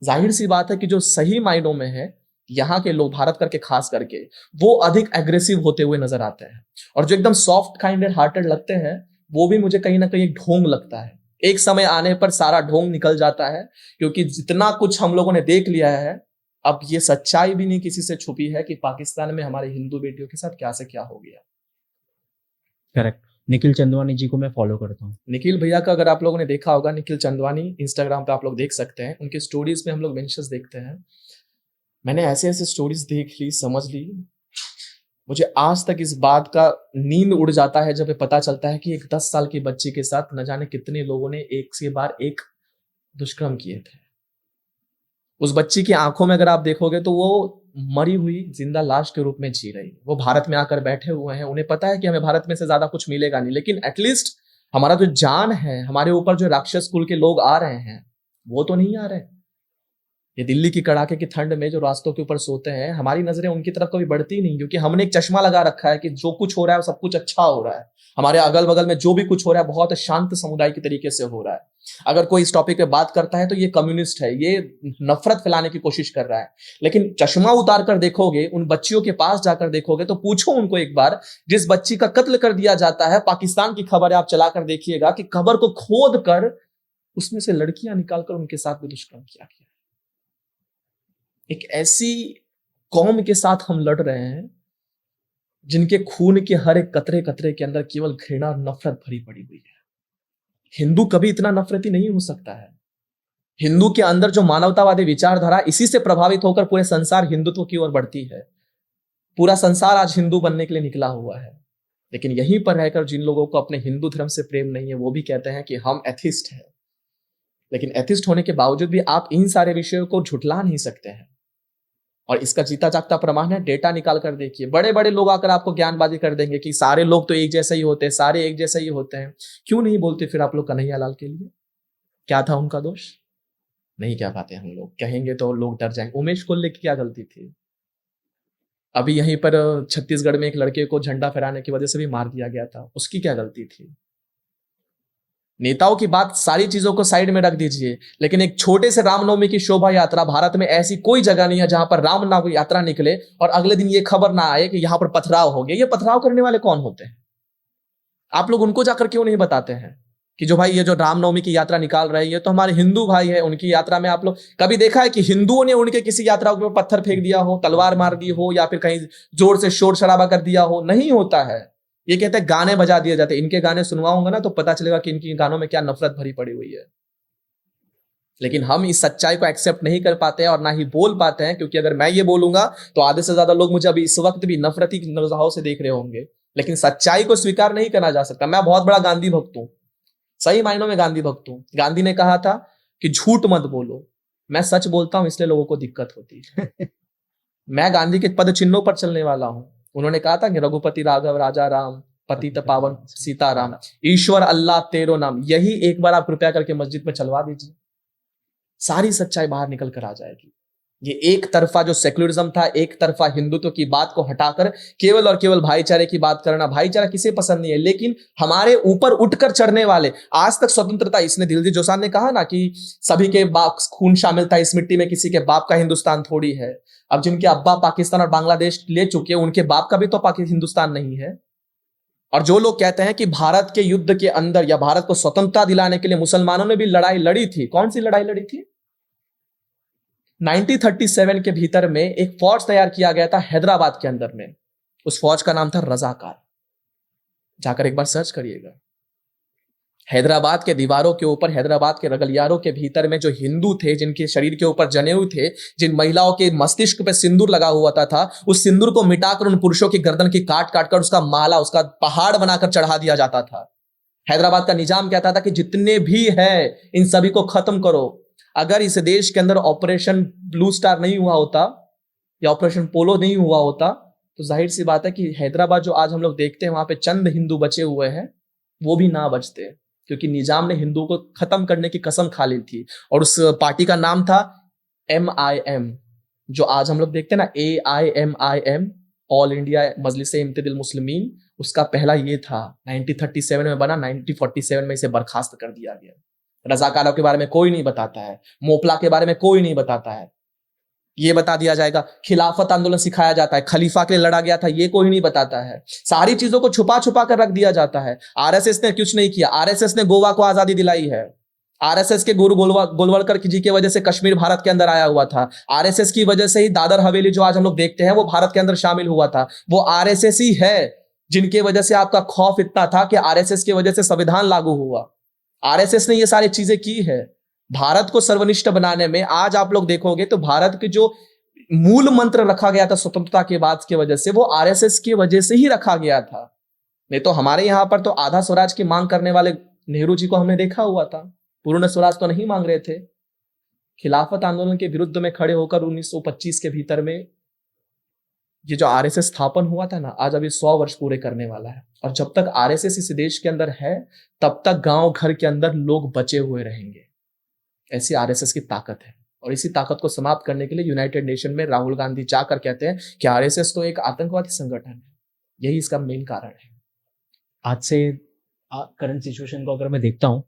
जाहिर सी बात है कि जो सही मायनों में है यहाँ के लोग, भारत करके खास करके, वो अधिक एग्रेसिव होते हुए नजर आते हैं, और जो एकदम सॉफ्ट काइंडेड हार्टेड लगते हैं वो भी मुझे कहीं ना कहीं ढोंग लगता है। एक समय आने पर सारा ढोंग निकल जाता है, क्योंकि जितना कुछ हम लोगों ने देख लिया है, अब ये सच्चाई भी नहीं किसी से छुपी है कि पाकिस्तान में हमारे हिंदू बेटियों के साथ क्या से क्या हो गया। करेक्ट। निखिल चंदवानी जी को मैं फॉलो करता हूँ। निखिल भैया का अगर आप लोगों ने देखा होगा, निखिल चंदवानी इंस्टाग्राम पे आप लोग देख सकते हैं, उनके स्टोरीज में हम लोग मेंशंस देखते हैं। मैंने ऐसे ऐसे स्टोरीज देख ली, समझ ली, मुझे आज तक इस बात का नींद उड़ जाता है जब ये पता चलता है कि एक 10 साल की बच्ची के साथ न जाने कितने लोगों ने एक से बार एक दुष्कर्म किए थे। उस बच्ची की आंखों में अगर आप देखोगे तो वो मरी हुई जिंदा लाश के रूप में जी रही। वो भारत में आकर बैठे हुए हैं, उन्हें पता है कि हमें भारत में से ज्यादा कुछ मिलेगा नहीं, लेकिन एटलीस्ट हमारा जो जान है, हमारे ऊपर जो राक्षस कुल के लोग आ रहे हैं वो तो नहीं आ रहे। ये दिल्ली की कड़ाके की ठंड में जो रास्तों के ऊपर सोते हैं, हमारी नजरें उनकी तरफ कभी बढ़ती नहीं, क्योंकि हमने एक चश्मा लगा रखा है कि जो कुछ हो रहा है सब कुछ अच्छा हो रहा है। हमारे अगल बगल में जो भी कुछ हो रहा है बहुत शांत समुदाय के तरीके से हो रहा है। अगर कोई इस टॉपिक पे बात करता है तो ये कम्युनिस्ट है, ये नफरत फैलाने की कोशिश कर रहा है। लेकिन चश्मा उतार कर देखोगे, उन बच्चियों के पास जाकर देखोगे तो पूछो उनको एक बार, जिस बच्ची का कत्ल कर दिया जाता है, पाकिस्तान की खबर है, आप चलाकर देखिएगा कि खबर को खोद कर उसमें से लड़कियां निकालकर उनके साथ भी दुष्कर्म किया गया। एक ऐसी कौम के साथ हम लड़ रहे हैं जिनके खून के हर एक कतरे कतरे के अंदर केवल घृणा और नफरत भरी पड़ी हुई है। हिंदू कभी इतना नफरती नहीं हो सकता है। हिंदू के अंदर जो मानवतावादी विचारधारा, इसी से प्रभावित होकर पूरे संसार हिंदुत्व की ओर बढ़ती है। पूरा संसार आज हिंदू बनने के लिए निकला हुआ है, लेकिन यहीं पर रहकर जिन लोगों को अपने हिंदू धर्म से प्रेम नहीं है वो भी कहते हैं कि हम एथिस्ट हैं। लेकिन एथिस्ट होने के बावजूद भी आप इन सारे विषयों को झुठला नहीं सकते हैं, और इसका जीता जागता प्रमाण है। डेटा निकाल कर देखिए, बड़े बड़े लोग आकर आपको ज्ञानबाजी कर देंगे कि सारे लोग तो एक जैसे ही होते हैं, सारे एक जैसे ही होते हैं। क्यों नहीं बोलते फिर आप लोग कन्हैयालाल के लिए? क्या था उनका दोष? नहीं कह पाते हम लोग, कहेंगे तो लोग डर जाएंगे। उमेश कोल्ले की क्या गलती थी? अभी यहीं पर छत्तीसगढ़ में एक लड़के को झंडा फहराने की वजह से भी मार दिया गया था, उसकी क्या गलती थी? नेताओं की बात, सारी चीजों को साइड में रख दीजिए, लेकिन एक छोटे से रामनवमी की शोभा यात्रा, भारत में ऐसी कोई जगह नहीं है जहां पर रामनवमी यात्रा निकले और अगले दिन ये खबर ना आए कि यहां पर पथराव हो गया। ये पथराव करने वाले कौन होते हैं? आप लोग उनको जाकर क्यों नहीं बताते हैं कि जो भाई ये जो रामनवमी की यात्रा निकाल रहे हैं ये तो हमारे हिंदू भाई है, उनकी यात्रा में आप लोग कभी देखा है कि हिंदुओं ने उनके किसी यात्रा के ऊपर पत्थर फेंक दिया हो, तलवार मार दी हो, या फिर कहीं जोर से शोर शराबा कर दिया हो? नहीं होता है। ये कहते हैं गाने बजा दिए जाते हैं। इनके गाने सुनवाऊंगा ना तो पता चलेगा कि इनकी गानों में क्या नफरत भरी पड़ी हुई है। लेकिन हम इस सच्चाई को एक्सेप्ट नहीं कर पाते हैं और ना ही बोल पाते हैं, क्योंकि अगर मैं ये बोलूंगा तो आधे से ज्यादा लोग मुझे अभी इस वक्त भी नफरती नजरों से देख रहे होंगे। लेकिन सच्चाई को स्वीकार नहीं करना जा सकता। मैं बहुत बड़ा गांधी भक्त हूं, सही मायनों में गांधी भक्त हूं। गांधी ने कहा था कि झूठ मत बोलो। मैं सच बोलता हूं इसलिए लोगों को दिक्कत होती है। मैं गांधी के पद चिन्हों पर चलने वाला हूं। उन्होंने कहा था कि रघुपति राघव राजा राम पतित पावन सीताराम, ईश्वर अल्लाह तेरो नाम। यही एक बार आप कृपया करके मस्जिद में चलवा दीजिए, सारी सच्चाई बाहर निकल कर आ जाएगी। ये एक तरफा जो सेक्युलरिज्म था, एक तरफा हिंदुत्व की बात को हटाकर केवल और केवल भाईचारे की बात करना, भाईचारा किसे पसंद नहीं है, लेकिन हमारे ऊपर उठकर चढ़ने वाले, आज तक स्वतंत्रता, इसने दिलजीत दोसांझ ने कहा ना कि सभी के बाप खून शामिल था इस मिट्टी में, किसी के बाप का हिंदुस्तान थोड़ी है। अब जिनके अब्बा पाकिस्तान और बांग्लादेश ले चुके हैं, उनके बाप का भी तो हिंदुस्तान नहीं है। और जो लोग कहते हैं कि भारत के युद्ध के अंदर या भारत को स्वतंत्रता दिलाने के लिए मुसलमानों ने भी लड़ाई लड़ी थी, कौन सी लड़ाई लड़ी थी? 1937 के भीतर में एक फौज तैयार किया गया था हैदराबाद के अंदर में, उस फौज का नाम था रजाकार। जाकर एक बार सर्च करिएगा। हैदराबाद के दीवारों के ऊपर, हैदराबाद के रगलियारों के भीतर में जो हिंदू थे, जिनके शरीर के ऊपर जनेऊ थे, जिन महिलाओं के मस्तिष्क पे सिंदूर लगा हुआ था, उस सिंदूर को मिटाकर उन पुरुषों की गर्दन की काट काट कर उसका माला, उसका पहाड़ बनाकर चढ़ा दिया जाता था। हैदराबाद का निजाम कहता था कि जितने भी है इन सभी को खत्म करो। अगर इस देश के अंदर ऑपरेशन ब्लू स्टार नहीं हुआ होता या ऑपरेशन पोलो नहीं हुआ होता, तो जाहिर सी बात है कि हैदराबाद जो आज हम लोग देखते हैं वहां पे चंद हिंदू बचे हुए हैं, वो भी ना बचते, क्योंकि निजाम ने हिंदुओं को खत्म करने की कसम खा ली थी। और उस पार्टी का नाम था MIM, जो आज हम लोग देखते हैं ना AIMIM, ऑल इंडिया मजलिस इम्तिदाल मुस्लिमीन, उसका पहला ये था। 1937 में बना, 1947 में इसे बर्खास्त कर दिया गया। रजाकारों के बारे में कोई नहीं बताता है, मोपला के बारे में कोई नहीं बताता है। ये बता दिया जाएगा खिलाफत आंदोलन सिखाया जाता है, खलीफा के लिए लड़ा गया था, ये कोई नहीं बताता है। सारी चीजों को छुपा छुपा कर रख दिया जाता है। आरएसएस ने कुछ नहीं किया, आरएसएस ने गोवा को आजादी दिलाई है। आरएसएस के गुरु गोलवलकर जी की वजह से कश्मीर भारत के अंदर आया हुआ था। आरएसएस की वजह से ही दादर हवेली जो आज हम लोग देखते हैं वो भारत के अंदर शामिल हुआ था। वो आरएसएस ही है जिनके वजह से आपका खौफ इतना था कि आरएसएस की वजह से संविधान लागू हुआ। आरएसएस ने ये सारी चीजें की है भारत को सर्वनिष्ठ बनाने में। आज आप लोग देखोगे तो भारत के जो मूल मंत्र रखा गया था स्वतंत्रता के बाद की वजह से, वो आरएसएस की वजह से ही रखा गया था। नहीं तो हमारे यहां पर तो आधा स्वराज की मांग करने वाले नेहरू जी को हमने देखा हुआ था, पूर्ण स्वराज तो नहीं मांग रहे थे। खिलाफत आंदोलन के विरुद्ध में खड़े होकर 1925 के भीतर में ये जो आरएसएस स्थापन हुआ था ना, आज अभी 100 वर्ष पूरे करने वाला है। और जब तक आरएसएस इस देश के अंदर है, तब तक गांव घर के अंदर लोग बचे हुए रहेंगे। ऐसी आरएसएस की ताकत है। और इसी ताकत को समाप्त करने के लिए यूनाइटेड नेशन में राहुल गांधी जाकर कहते हैं कि आरएसएस तो एक आतंकवादी संगठन है। यही इसका मेन कारण है। आज से करंट सिचुएशन को अगर मैं देखता हूँ,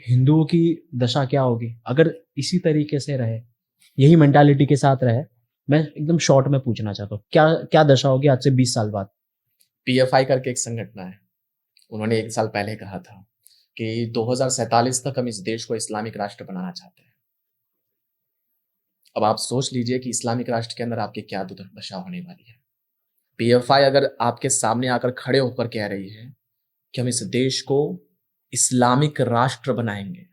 हिंदुओं की दशा क्या होगी अगर इसी तरीके से रहे, यही मेंटालिटी के साथ रहे। मैं एकदम शॉर्ट में पूछना चाहता हूँ, क्या दशा होगी आज से 20 साल बाद? PFI करके एक संगठन है, उन्होंने 1 साल पहले कहा था कि 2047 तक हम इस देश को इस्लामिक राष्ट्र बनाना चाहते हैं। अब आप सोच लीजिए कि इस्लामिक राष्ट्र के अंदर आपकी क्या दुर्दशा होने वाली है। PFI अगर आपके सामने आकर खड़े होकर कह रही है कि हम इस देश को इस्लामिक राष्ट्र बनाएंगे,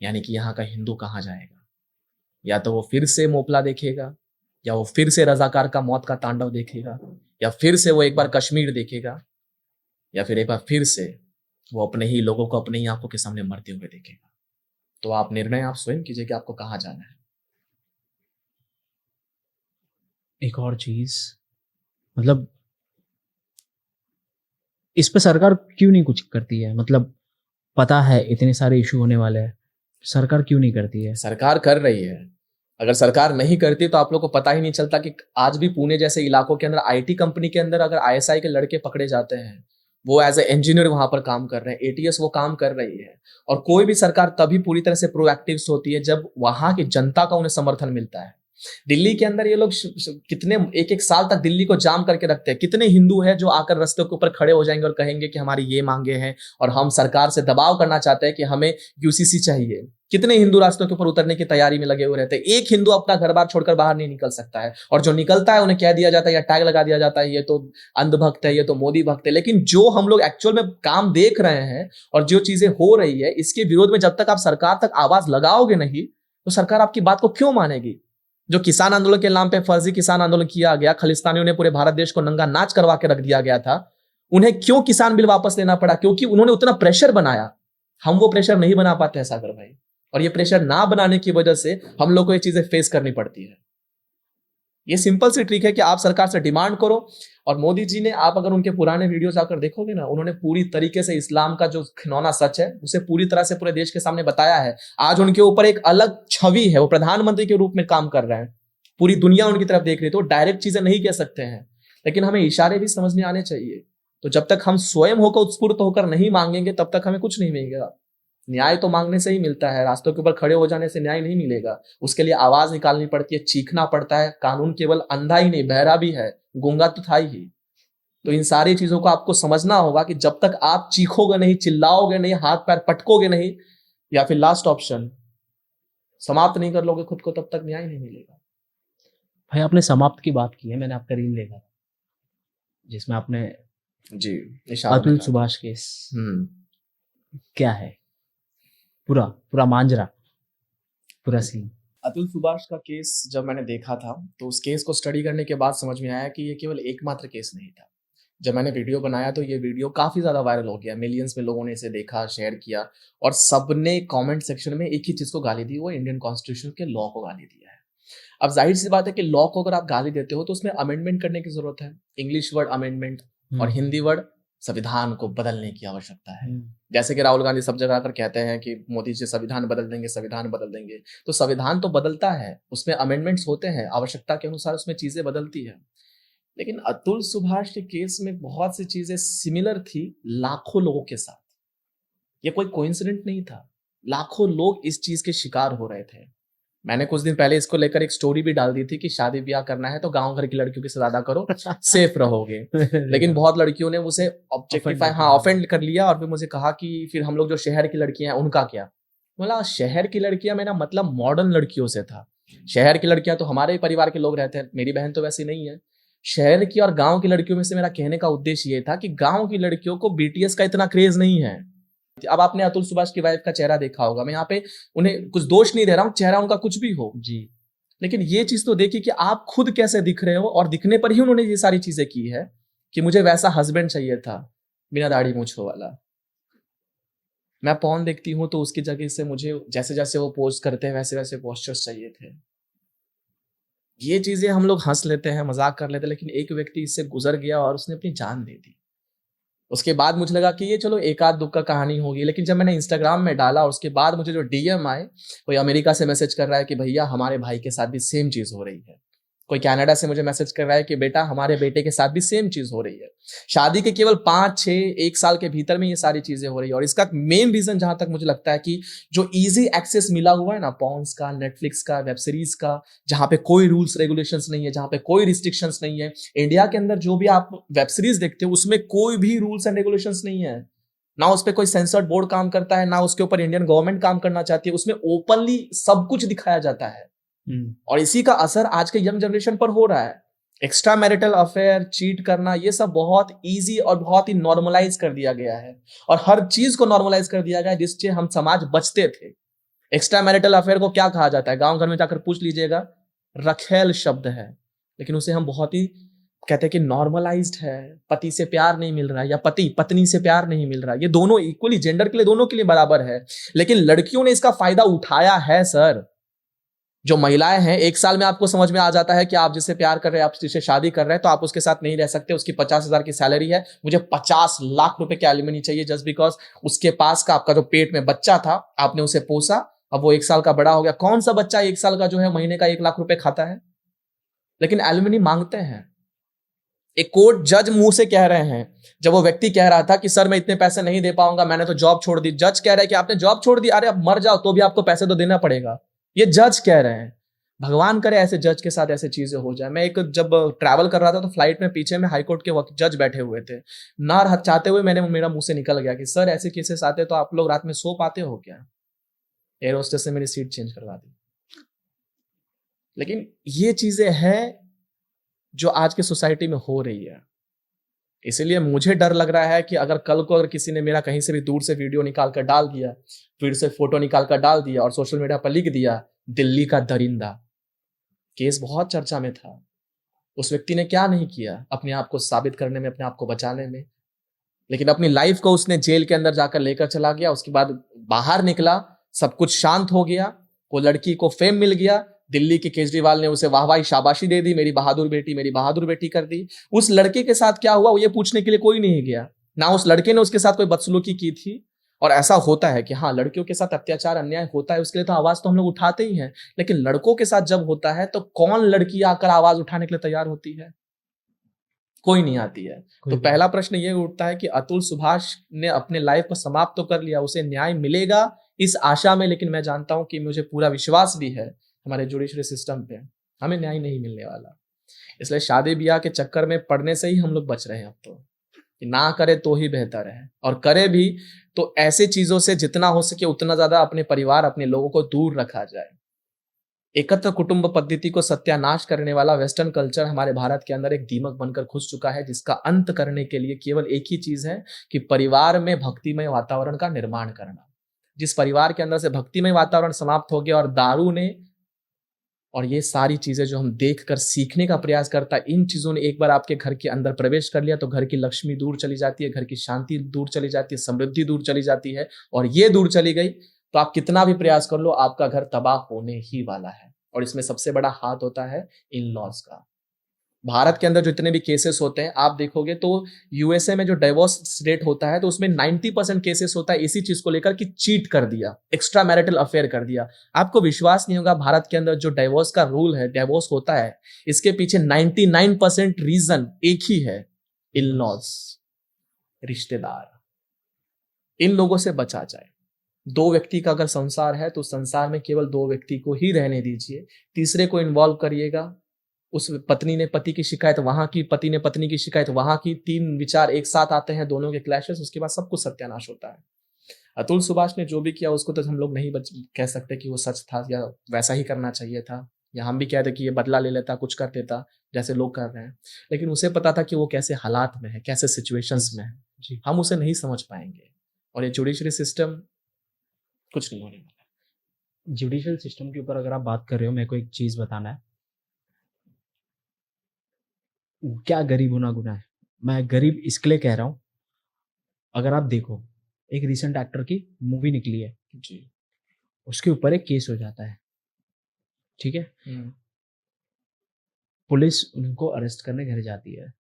यानी कि यहां का हिंदू कहां जाएगा? या तो वो फिर से मोपला देखेगा, या वो फिर से रजाकार का मौत का तांडव देखेगा, या फिर से वो एक बार कश्मीर देखेगा, या फिर एक बार फिर से वो अपने ही लोगों को अपने ही आंखों के सामने मरते हुए देखेगा। तो आप निर्णय आप स्वयं कीजिए कि आपको कहां जाना है। एक और चीज, मतलब इस पे सरकार क्यों नहीं कुछ करती है? मतलब पता है इतने सारे इशू होने वाले हैं, सरकार क्यों नहीं करती है? सरकार कर रही है। अगर सरकार नहीं करती तो आप लोग को पता ही नहीं चलता कि आज भी पुणे जैसे इलाकों के अंदर IT कंपनी के अंदर अगर ISI के लड़के पकड़े जाते हैं, वो एज ए इंजीनियर वहां पर काम कर रहे हैं, ATS वो काम कर रही है। और कोई भी सरकार तभी पूरी तरह से प्रोएक्टिव होती है जब वहां की जनता का उन्हें समर्थन मिलता है। दिल्ली के अंदर ये लोग कितने एक साल तक दिल्ली को जाम करके रखते हैं। कितने हिंदू हैं जो आकर रास्ते के ऊपर खड़े हो जाएंगे और कहेंगे कि हमारी ये मांगे हैं और हम सरकार से दबाव करना चाहते हैं कि हमें UCC चाहिए। कितने हिंदू रास्तों के ऊपर उतरने की तैयारी में लगे हुए रहते हैं। एक हिंदू अपना घर बार छोड़कर बाहर नहीं निकल सकता है, और जो निकलता है उन्हें कह दिया जाता है या टैग लगा दिया जाता है ये तो अंधभक्त है, ये तो मोदी भक्त है। लेकिन जो हम लोग एक्चुअल में काम देख रहे हैं और जो चीजें हो रही है, इसके विरोध में जब तक आप सरकार तक आवाज लगाओगे नहीं, तो सरकार आपकी बात को क्यों मानेगी? जो किसान आंदोलन के नाम पे फर्जी किसान आंदोलन किया गया, खालिस्तानियों ने पूरे भारत देश को नंगा नाच करवा के रख दिया गया था, उन्हें क्यों किसान बिल वापस लेना पड़ा? क्योंकि उन्होंने उतना प्रेशर बनाया। हम वो प्रेशर नहीं बना पाते हैं सागर भाई, और ये प्रेशर ना बनाने की वजह से हम लोग को ये चीजें फेस करनी पड़ती है। ये सिंपल सी ट्रिक है कि आप सरकार से डिमांड करो। और मोदी जी ने, आप अगर उनके पुराने वीडियोस आकर देखोगे ना, उन्होंने पूरी तरीके से इस्लाम का जो खिलौना सच है उसे पूरी तरह से पूरे देश के सामने बताया है। आज उनके ऊपर एक अलग छवि है, वो प्रधानमंत्री के रूप में काम कर रहे हैं, पूरी दुनिया उनकी तरफ देख रही है। तो डायरेक्ट चीजें नहीं कह सकते हैं, लेकिन हमें इशारे भी समझ में आने चाहिए। तो जब तक हम स्वयं होकर उत्स्फूर्त होकर नहीं मांगेंगे तब तक हमें कुछ नहीं मिलेगा। न्याय तो मांगने से ही मिलता है, रास्तों के ऊपर खड़े हो जाने से न्याय नहीं मिलेगा। उसके लिए आवाज निकालनी पड़ती है, चीखना पड़ता है। कानून केवल अंधा ही नहीं, बहरा भी है, गूंगा तो था ही। तो इन सारी चीजों को आपको समझना होगा कि जब तक आप चीखोगे नहीं, चिल्लाओगे नहीं, हाथ पैर पटकोगे नहीं, या फिर लास्ट ऑप्शन समाप्त नहीं कर लोगे खुद को, तब तक न्याय नहीं मिलेगा। भाई आपने समाप्त की बात की है, मैंने आपका रील देखा था जिसमें आपने जी, अतुल सुभाष केस, क्या है पूरा पूरा मांजरा, पूरा सीन? अतुल सुभाष का केस जब मैंने देखा था तो उस केस को स्टडी करने के बाद समझ में आया कि ये केवल एकमात्र केस नहीं था। जब मैंने वीडियो बनाया तो ये वीडियो काफ़ी ज़्यादा वायरल हो गया, मिलियंस में लोगों ने इसे देखा, शेयर किया, और सबने कमेंट सेक्शन में एक ही चीज़ को गाली दी, वो इंडियन कॉन्स्टिट्यूशन के लॉ को गाली दिया है। अब जाहिर सी बात है कि लॉ को अगर आप गाली देते हो तो उसमें अमेंडमेंट करने की ज़रूरत है। इंग्लिश वर्ड अमेंडमेंट और हिंदी वर्ड संविधान को बदलने की आवश्यकता है। जैसे कि राहुल गांधी सब जगह आकर कहते हैं कि मोदी जी संविधान बदल देंगे, संविधान बदल देंगे। तो संविधान तो बदलता है, उसमें अमेंडमेंट्स होते हैं, आवश्यकता के अनुसार उसमें चीजें बदलती है। लेकिन अतुल सुभाष के केस में बहुत सी चीजें सिमिलर थी लाखों लोगों के साथ। ये कोई कोइंसिडेंट नहीं था, लाखों लोग इस चीज के शिकार हो रहे थे। मैंने कुछ दिन पहले इसको लेकर एक स्टोरी भी डाल दी थी कि शादी ब्याह करना है तो गांव घर की लड़कियों के साथ ज्यादा करो, सेफ रहोगे। लेकिन बहुत लड़कियों ने उसे ऑब्जेक्टिफाई, ऑफेंड कर लिया, और फिर मुझे कहा कि फिर हम लोग जो शहर की लड़कियां हैं उनका क्या। बोला शहर की लड़कियां, मेरा मतलब मॉडर्न लड़कियों से था। शहर की लड़कियां तो हमारे परिवार के लोग रहते हैं, मेरी बहन तो वैसी नहीं है। शहर की और गाँव की लड़कियों में से मेरा कहने का उद्देश्य ये था कि गाँव की लड़कियों को BTS का इतना क्रेज नहीं है। अब आपने अतुल सुभाष की वाइफ का चेहरा देखा होगा, मैं यहाँ पे उन्हें कुछ दोष नहीं दे रहा हूँ, चेहरा उनका कुछ भी हो जी, लेकिन ये चीज तो देखिए कि आप खुद कैसे दिख रहे हो, और दिखने पर ही उन्होंने ये सारी चीजें की है कि मुझे वैसा हस्बैंड चाहिए था बिना दाढ़ी मूंछों वाला। मैं पॉर्न देखती हूँ तो उसकी जगह से मुझे जैसे जैसे वो पोज करते हैं वैसे वैसे पोस्चर्स चाहिए थे। ये चीजें हम लोग हंस लेते हैं, मजाक कर लेते हैं, लेकिन एक व्यक्ति इससे गुजर गया और उसने अपनी जान दे दी। उसके बाद मुझे लगा कि ये चलो एक आध दुख का कहानी होगी, लेकिन जब मैंने इंस्टाग्राम में डाला और उसके बाद मुझे जो DM आए, कोई अमेरिका से मैसेज कर रहा है कि भैया हमारे भाई के साथ भी सेम चीज हो रही है। कोई कनाडा से मुझे मैसेज कर रहा है कि बेटा हमारे बेटे के साथ भी सेम चीज हो रही है। शादी के केवल 5-6-1 साल के भीतर में ये सारी चीजें हो रही है। और इसका मेन रीजन जहां तक मुझे लगता है कि जो इजी एक्सेस मिला हुआ है ना, पॉन्स का, नेटफ्लिक्स का, वेब सीरीज का, जहां पे कोई रूल्स रेगुलेशंस नहीं है, जहां पे कोई रिस्ट्रिक्शंस नहीं है। इंडिया के अंदर जो भी आप वेब सीरीज देखते हो उसमें कोई भी रूल्स एंड रेगुलेशंस नहीं है, ना उस पर कोई सेंसर्ड बोर्ड काम करता है, ना उसके ऊपर इंडियन गवर्नमेंट काम करना चाहती है। उसमें ओपनली सब कुछ दिखाया जाता है, और इसी का असर आज के यंग जनरेशन पर हो रहा है। एक्स्ट्रा मैरिटल अफेयर, चीट करना, ये सब बहुत इजी और बहुत ही नॉर्मलाइज कर दिया गया है, और हर चीज को नॉर्मलाइज कर दिया गया है जिससे हम समाज बचते थे। एक्स्ट्रा मैरिटल अफेयर को क्या कहा जाता है? गांव घर में जाकर पूछ लीजिएगा, रखेल शब्द है, लेकिन उसे हम बहुत ही कहते हैं कि नॉर्मलाइज्ड है। पति से प्यार नहीं मिल रहा है, या पति पत्नी से प्यार नहीं मिल रहा है, ये दोनों इक्वली जेंडर के लिए, दोनों के लिए बराबर है। लेकिन लड़कियों ने इसका फायदा उठाया है सर। जो महिलाएं हैं, 1 साल में आपको समझ में आ जाता है कि आप जिससे प्यार कर रहे हैं, आप जिससे शादी कर रहे हैं, तो आप उसके साथ नहीं रह सकते। उसकी 50,000 की सैलरी है, मुझे 50 लाख रुपए की एलिमनी चाहिए, जस्ट बिकॉज उसके पास का आपका जो पेट में बच्चा था, आपने उसे पोसा, अब वो 1 साल का बड़ा हो गया। कौन सा बच्चा 1 साल का जो है महीने का 1 लाख रुपए खाता है? लेकिन एलिमनी मांगते हैं। एक कोर्ट जज मुंह से कह रहे हैं, जब वो व्यक्ति कह रहा था कि सर मैं इतने पैसे नहीं दे पाऊंगा, मैंने तो जॉब छोड़ दी। जज कह रहा है कि आपने जॉब छोड़ दी, अरे अब मर जाओ तो भी आपको पैसे तो देना पड़ेगा। ये जज कह रहे हैं। भगवान करे ऐसे जज के साथ ऐसे चीजें हो जाए। मैं जब ट्रैवल कर रहा था तो फ्लाइट में पीछे में हाईकोर्ट के जज बैठे हुए थे, ना चाहते हुए मेरा मुंह से निकल गया कि सर ऐसे केसेस आते तो आप लोग रात में सो पाते हो क्या? एयर होस्टेस ने मेरी सीट चेंज करवा दी। लेकिन ये चीजें हैं जो आज की सोसाइटी में हो रही है। इसीलिए मुझे डर लग रहा है कि अगर कल को अगर किसी ने मेरा कहीं से भी दूर से वीडियो निकाल कर डाल दिया, फिर से फोटो निकाल कर डाल दिया और सोशल मीडिया पर लिख दिया दिल्ली का दरिंदा, केस बहुत चर्चा में था। उस व्यक्ति ने क्या नहीं किया अपने आप को साबित करने में, अपने आप को बचाने में। लेकिन अपनी लाइफ को उसने जेल के अंदर जाकर लेकर चला गया। उसके बाद बाहर निकला, सब कुछ शांत हो गया, वो लड़की को फेम मिल गया, दिल्ली के केजरीवाल ने उसे वाहवाही शाबाशी दे दी, मेरी बहादुर बेटी, मेरी बहादुर बेटी कर दी। उस लड़के के साथ क्या हुआ वो ये पूछने के लिए कोई नहीं गया, ना उस लड़के ने उसके साथ कोई बदसलूकी की थी। और ऐसा होता है कि हाँ, लड़कियों के साथ अत्याचार अन्याय होता है, उसके लिए तो आवाज तो हम लोग उठाते ही हैं, लेकिन लड़कों के साथ जब होता है तो कौन लड़की आकर आवाज उठाने के लिए तैयार होती है? कोई नहीं आती है। तो पहला प्रश्न ये उठता है कि अतुल सुभाष ने अपने लाइफ को समाप्त तो कर लिया, उसे न्याय मिलेगा इस आशा में, लेकिन मैं जानता हूं कि मुझे पूरा विश्वास भी है हमारे जुडिशरी सिस्टम पे, हमें न्याय नहीं मिलने वाला। इसलिए शादी ब्याह के चक्कर में पड़ने से ही हम लोग बच रहे हैं अब तो, कि ना करे तो ही बेहतर है, और करे भी तो ऐसे चीजों से जितना हो सके उतना ज्यादा अपने परिवार, अपने लोगों को दूर रखा जाए। एकत्र कुटुंब पद्धति को सत्यानाश करने वाला वेस्टर्न कल्चर हमारे भारत के अंदर एक दीमक बनकर घुस चुका है, जिसका अंत करने के लिए केवल एक ही चीज है कि परिवार में भक्तिमय वातावरण का निर्माण करना। जिस परिवार के अंदर से भक्तिमय वातावरण समाप्त हो गया और दारू ने और ये सारी चीजें जो हम देखकर सीखने का प्रयास करता है, इन चीजों ने एक बार आपके घर के अंदर प्रवेश कर लिया तो घर की लक्ष्मी दूर चली जाती है, घर की शांति दूर चली जाती है, समृद्धि दूर चली जाती है। और ये दूर चली गई तो आप कितना भी प्रयास कर लो, आपका घर तबाह होने ही वाला है। और इसमें सबसे बड़ा हाथ होता है इन लॉज का। भारत के अंदर जो इतने भी केसेस होते हैं आप देखोगे तो यूएसए में जो डाइवोर्स रेट होता है तो उसमें 90% केसेस होता है इसी चीज को लेकर कि चीट कर दिया, एक्स्ट्रा मैरिटल अफेयर कर दिया। आपको विश्वास नहीं होगा, भारत के अंदर जो डाइवोर्स का रूल है, डाइवोर्स होता है, इसके पीछे 99% रीजन एक ही है, इन लॉज, रिश्तेदार। इन लोगों से बचा जाए। दो व्यक्ति का अगर संसार है तो संसार में केवल दो व्यक्ति को ही रहने दीजिए, तीसरे को इन्वॉल्व करिएगा, उस पत्नी ने पति की शिकायत वहां की, पति ने पत्नी की शिकायत वहां की, तीन विचार एक साथ आते हैं, दोनों के क्लैशेस, उसके बाद सब कुछ सत्यानाश होता है। अतुल सुभाष ने जो भी किया उसको तो हम लोग नहीं कह सकते कि वो सच था या वैसा ही करना चाहिए था, या हम भी कहते कि ये बदला ले लेता, कुछ कर देता जैसे लोग कर रहे हैं, लेकिन उसे पता था कि वो कैसे हालात में है, कैसे सिचुएशंस में है जी। हम उसे नहीं समझ पाएंगे, और ये जुडिशरी सिस्टम कुछ नहीं होने वाला। जुडिशियल सिस्टम के ऊपर अगर आप बात कर रहे हो, मेरे को एक चीज बताना है, क्या गरीब होना गुनाह है? मैं गरीब इसके लिए कह रहा हूं, अगर आप देखो एक रिसेंट एक्टर की मूवी निकली है जी, उसके ऊपर एक केस हो जाता है, ठीक है, पुलिस उनको अरेस्ट करने घर जाती है,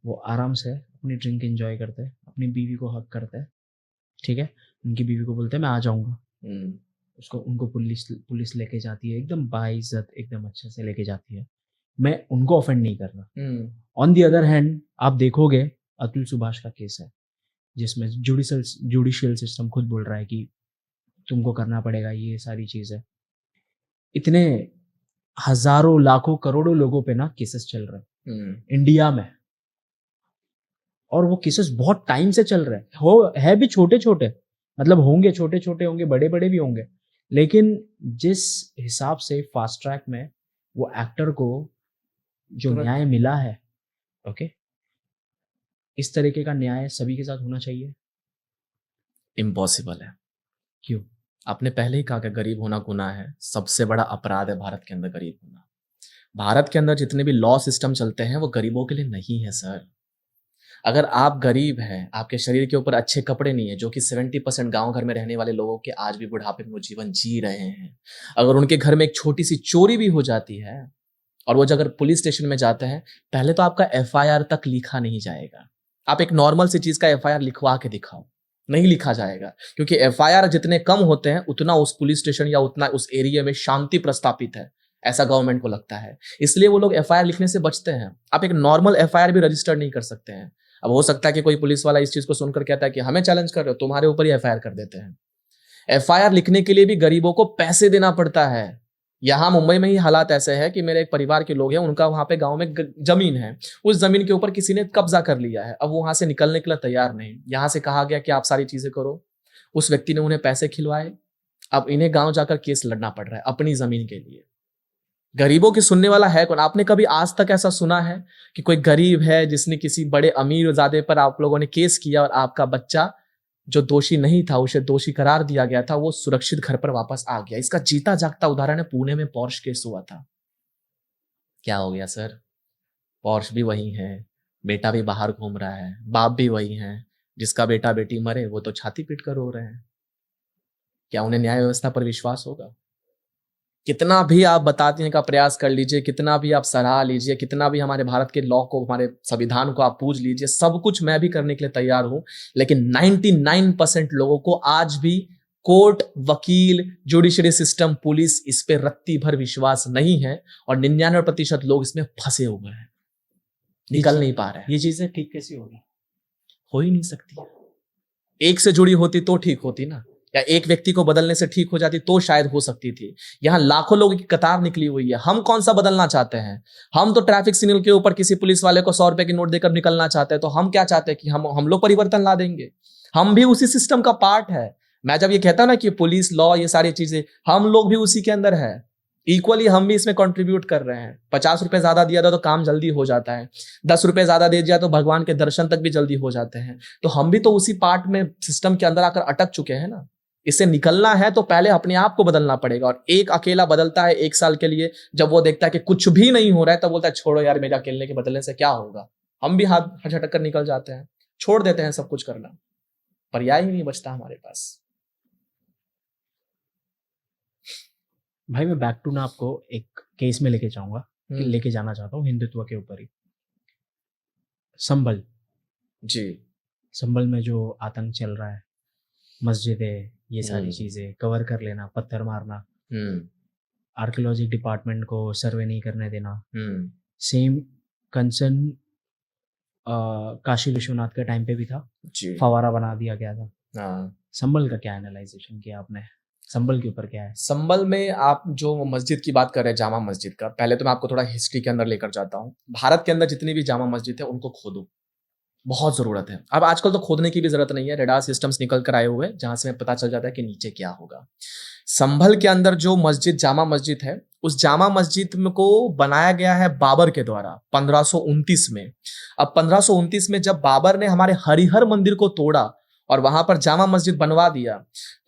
वो आराम से अपनी ड्रिंक एंजॉय करते हैं, अपनी बीवी को हक करते हैं, ठीक है, उनकी बीवी को बोलते हैं मैं आ जाऊंगा, उसको उनको पुलिस लेके जाती है, एकदम बाइज्जत एकदम अच्छे से लेके जाती है, मैं उनको ऑफेंड नहीं कर रहा। ऑन दी अदर हैंड आप देखोगे अतुल सुभाष का केस है जिसमें जुडिशियल सिस्टम खुद बोल रहा है कि तुमको करना पड़ेगा ये सारी चीजें। इतने हजारों लाखों करोड़ों लोगों पे ना केसेस चल रहे हैं इंडिया में, और वो केसेस बहुत टाइम से चल रहे हैं, है भी छोटे छोटे, मतलब होंगे छोटे छोटे होंगे, बड़े बड़े भी होंगे, लेकिन जिस हिसाब से फास्ट ट्रैक में वो एक्टर को जो न्याय मिला है, ओके, इस तरीके का न्याय सभी के साथ होना चाहिए? इम्पॉसिबल है। क्यों? आपने पहले ही कहा कि गरीब होना गुनाह है, सबसे बड़ा अपराध है भारत के अंदर गरीब होना। भारत के अंदर जितने भी लॉ सिस्टम चलते हैं वो गरीबों के लिए नहीं है सर। अगर आप गरीब हैं, आपके शरीर के ऊपर अच्छे कपड़े नहीं है, जो कि 70% गांव घर में रहने वाले लोगों के आज भी बुढ़ापे में वो जीवन जी रहे हैं, अगर उनके घर में एक छोटी सी चोरी भी हो जाती है और वो अगर पुलिस स्टेशन में जाते हैं, पहले तो आपका एफआईआर तक लिखा नहीं जाएगा। आप एक नॉर्मल सी चीज का एफआईआर लिखवा के दिखाओ, नहीं लिखा जाएगा, क्योंकि एफआईआर जितने कम होते हैं उतना उस पुलिस स्टेशन या उतना उस एरिया में शांति प्रस्थापित है, ऐसा गवर्नमेंट को लगता है, इसलिए वो लोग एफआईआर लिखने से बचते हैं। आप एक नॉर्मल एफआईआर भी रजिस्टर नहीं कर सकते हैं। अब हो सकता है कि कोई पुलिस वाला इस चीज को सुनकर कहता है कि हमें चैलेंज कर रहे हो, तुम्हारे ऊपर ही एफआईआर कर देते हैं। एफआईआर लिखने के लिए भी गरीबों को पैसे देना पड़ता है। यहाँ मुंबई में ही हालात ऐसे है कि मेरे एक परिवार के लोग हैं, उनका वहां पे गांव में जमीन है, उस जमीन के ऊपर किसी ने कब्जा कर लिया है, अब वो वहां से निकलने के लिए तैयार नहीं। यहाँ से कहा गया कि आप सारी चीजें करो, उस व्यक्ति ने उन्हें पैसे खिलवाए, अब इन्हें गांव जाकर केस लड़ना पड़ रहा है अपनी जमीन के लिए। गरीबों की सुनने वाला है कौन? आपने कभी आज तक ऐसा सुना है कि कोई गरीब है जिसने किसी बड़े अमीर ज़ादे पर आप लोगों ने केस किया और आपका बच्चा जो दोषी नहीं था, उसे दोषी करार दिया गया था, वो सुरक्षित घर पर वापस आ गया? इसका जीता जागता उदाहरण है, पुणे में पॉर्श केस हुआ था। क्या हो गया सर? पॉर्श भी वही है, बेटा भी बाहर घूम रहा है, बाप भी वही है, जिसका बेटा बेटी मरे वो तो छाती पीट कर रो रहे हैं। क्या उन्हें न्याय व्यवस्था पर विश्वास होगा? कितना भी आप बताने का प्रयास कर लीजिए, कितना भी आप सराह लीजिए, कितना भी हमारे भारत के लॉ को, हमारे संविधान को आप पूज लीजिए, सब कुछ मैं भी करने के लिए तैयार हूं, लेकिन 99% लोगों को आज भी कोर्ट, वकील, जुडिशरी सिस्टम, पुलिस, इस पे रत्ती भर विश्वास नहीं है और 99% लोग इसमें फंसे हुए हैं, निकल नहीं पा रहे हैं। ये चीजें ठीक कैसी होगी? हो ही नहीं सकती। एक से जुड़ी होती तो ठीक होती ना, या एक व्यक्ति को बदलने से ठीक हो जाती तो शायद हो सकती थी। यहां लाखों लोगों की कतार निकली हुई है। हम कौन सा बदलना चाहते हैं? हम तो ट्रैफिक सिग्नल के ऊपर किसी पुलिस वाले को 100 रुपए की नोट देकर निकलना चाहते हैं। तो हम क्या चाहते हैं कि हम लोग परिवर्तन ला देंगे। हम भी उसी सिस्टम का पार्ट है। मैं जब ये कहता हूं ना कि पुलिस, लॉ, ये सारी चीजें, हम लोग भी उसी के अंदर है। इक्वली हम भी इसमें कंट्रीब्यूट कर रहे हैं। 50 रुपए ज्यादा दिया था तो काम जल्दी हो जाता है, 10 रुपए ज्यादा दे दिया तो भगवान के दर्शन तक भी जल्दी हो जाते हैं। तो हम भी तो उसी पार्ट में, सिस्टम के अंदर आकर अटक चुके हैं ना। इससे निकलना है तो पहले अपने आप को बदलना पड़ेगा। और एक अकेला बदलता है 1 साल के लिए, जब वो देखता है कि कुछ भी नहीं हो रहा है तब बोलता है छोड़ो यार, मेरे अकेले के बदलने से क्या होगा। हम भी हाथ झटक कर निकल जाते हैं, छोड़ देते हैं सब कुछ करना, पर्याय ही नहीं बचता हमारे पास। भाई मैं बैक टू ना आपको एक केस में लेके जाऊंगा, कि लेके जाना चाहता हूँ हिंदुत्व के ऊपर ही। संभल जी, संभल में जो आतंक चल रहा है, मस्जिदें, ये सारी चीजें कवर कर लेना, पत्थर मारना, आर्कियोलॉजी डिपार्टमेंट को सर्वे नहीं करने देना, सेम कंसर्न काशी विश्वनाथ के टाइम पे भी था, फवारा बना दिया गया था। संभल का क्या एनालाइजेशन किया आपने? संभल के ऊपर क्या है? संभल में आप जो मस्जिद की बात कर रहे हैं, जामा मस्जिद का, पहले तो मैं आपको थोड़ा हिस्ट्री के अंदर लेकर जाता हूँ। भारत के अंदर जितनी भी जामा मस्जिद है उनको खोदो, बहुत जरूरत है। अब आजकल तो खोदने की भी जरूरत नहीं है, रेडार सिस्टम्स निकल कर आए हुए हैं जहां से हमें पता चल जाता है कि नीचे क्या होगा। संभल के अंदर जो मस्जिद, जामा मस्जिद है, उस जामा मस्जिद को बनाया गया है बाबर के द्वारा 1529 में। अब 1529 में जब बाबर ने हमारे हरिहर मंदिर को तोड़ा और वहां पर जामा मस्जिद बनवा दिया,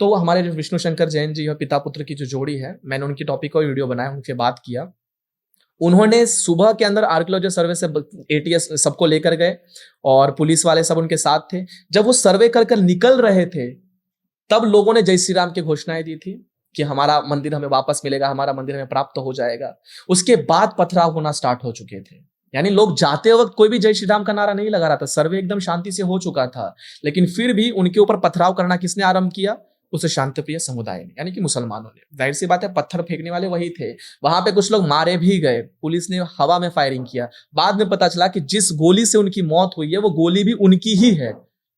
तो हमारे जो विष्णु शंकर जैन जी और पिता पुत्र की जो जोड़ी है, मैंने उनकी टॉपिक को वीडियो बनाया, उनसे बात किया। उन्होंने सुबह के अंदर आर्कियोलॉजी सर्वे से ATS सबको लेकर गए और पुलिस वाले सब उनके साथ थे। जब वो सर्वे कर निकल रहे थे तब लोगों ने जय श्री राम की घोषणाएं दी थी कि हमारा मंदिर हमें वापस मिलेगा, हमारा मंदिर हमें प्राप्त हो जाएगा। उसके बाद पथराव होना स्टार्ट हो चुके थे, यानी लोग जाते वक्त कोई भी जय श्री राम का नारा नहीं लगा रहा था, सर्वे एकदम शांति से हो चुका था। लेकिन फिर भी उनके ऊपर पथराव करना किसने आरंभ किया? उस शांतिप्रिय समुदाय ने, यानी कि मुसलमानों ने। जाहिर सी बात है, पत्थर फेंकने वाले वही थे। वहां पे कुछ लोग मारे भी गए, पुलिस ने हवा में फायरिंग किया। बाद में पता चला कि जिस गोली से उनकी मौत हुई है वो गोली भी उनकी ही है।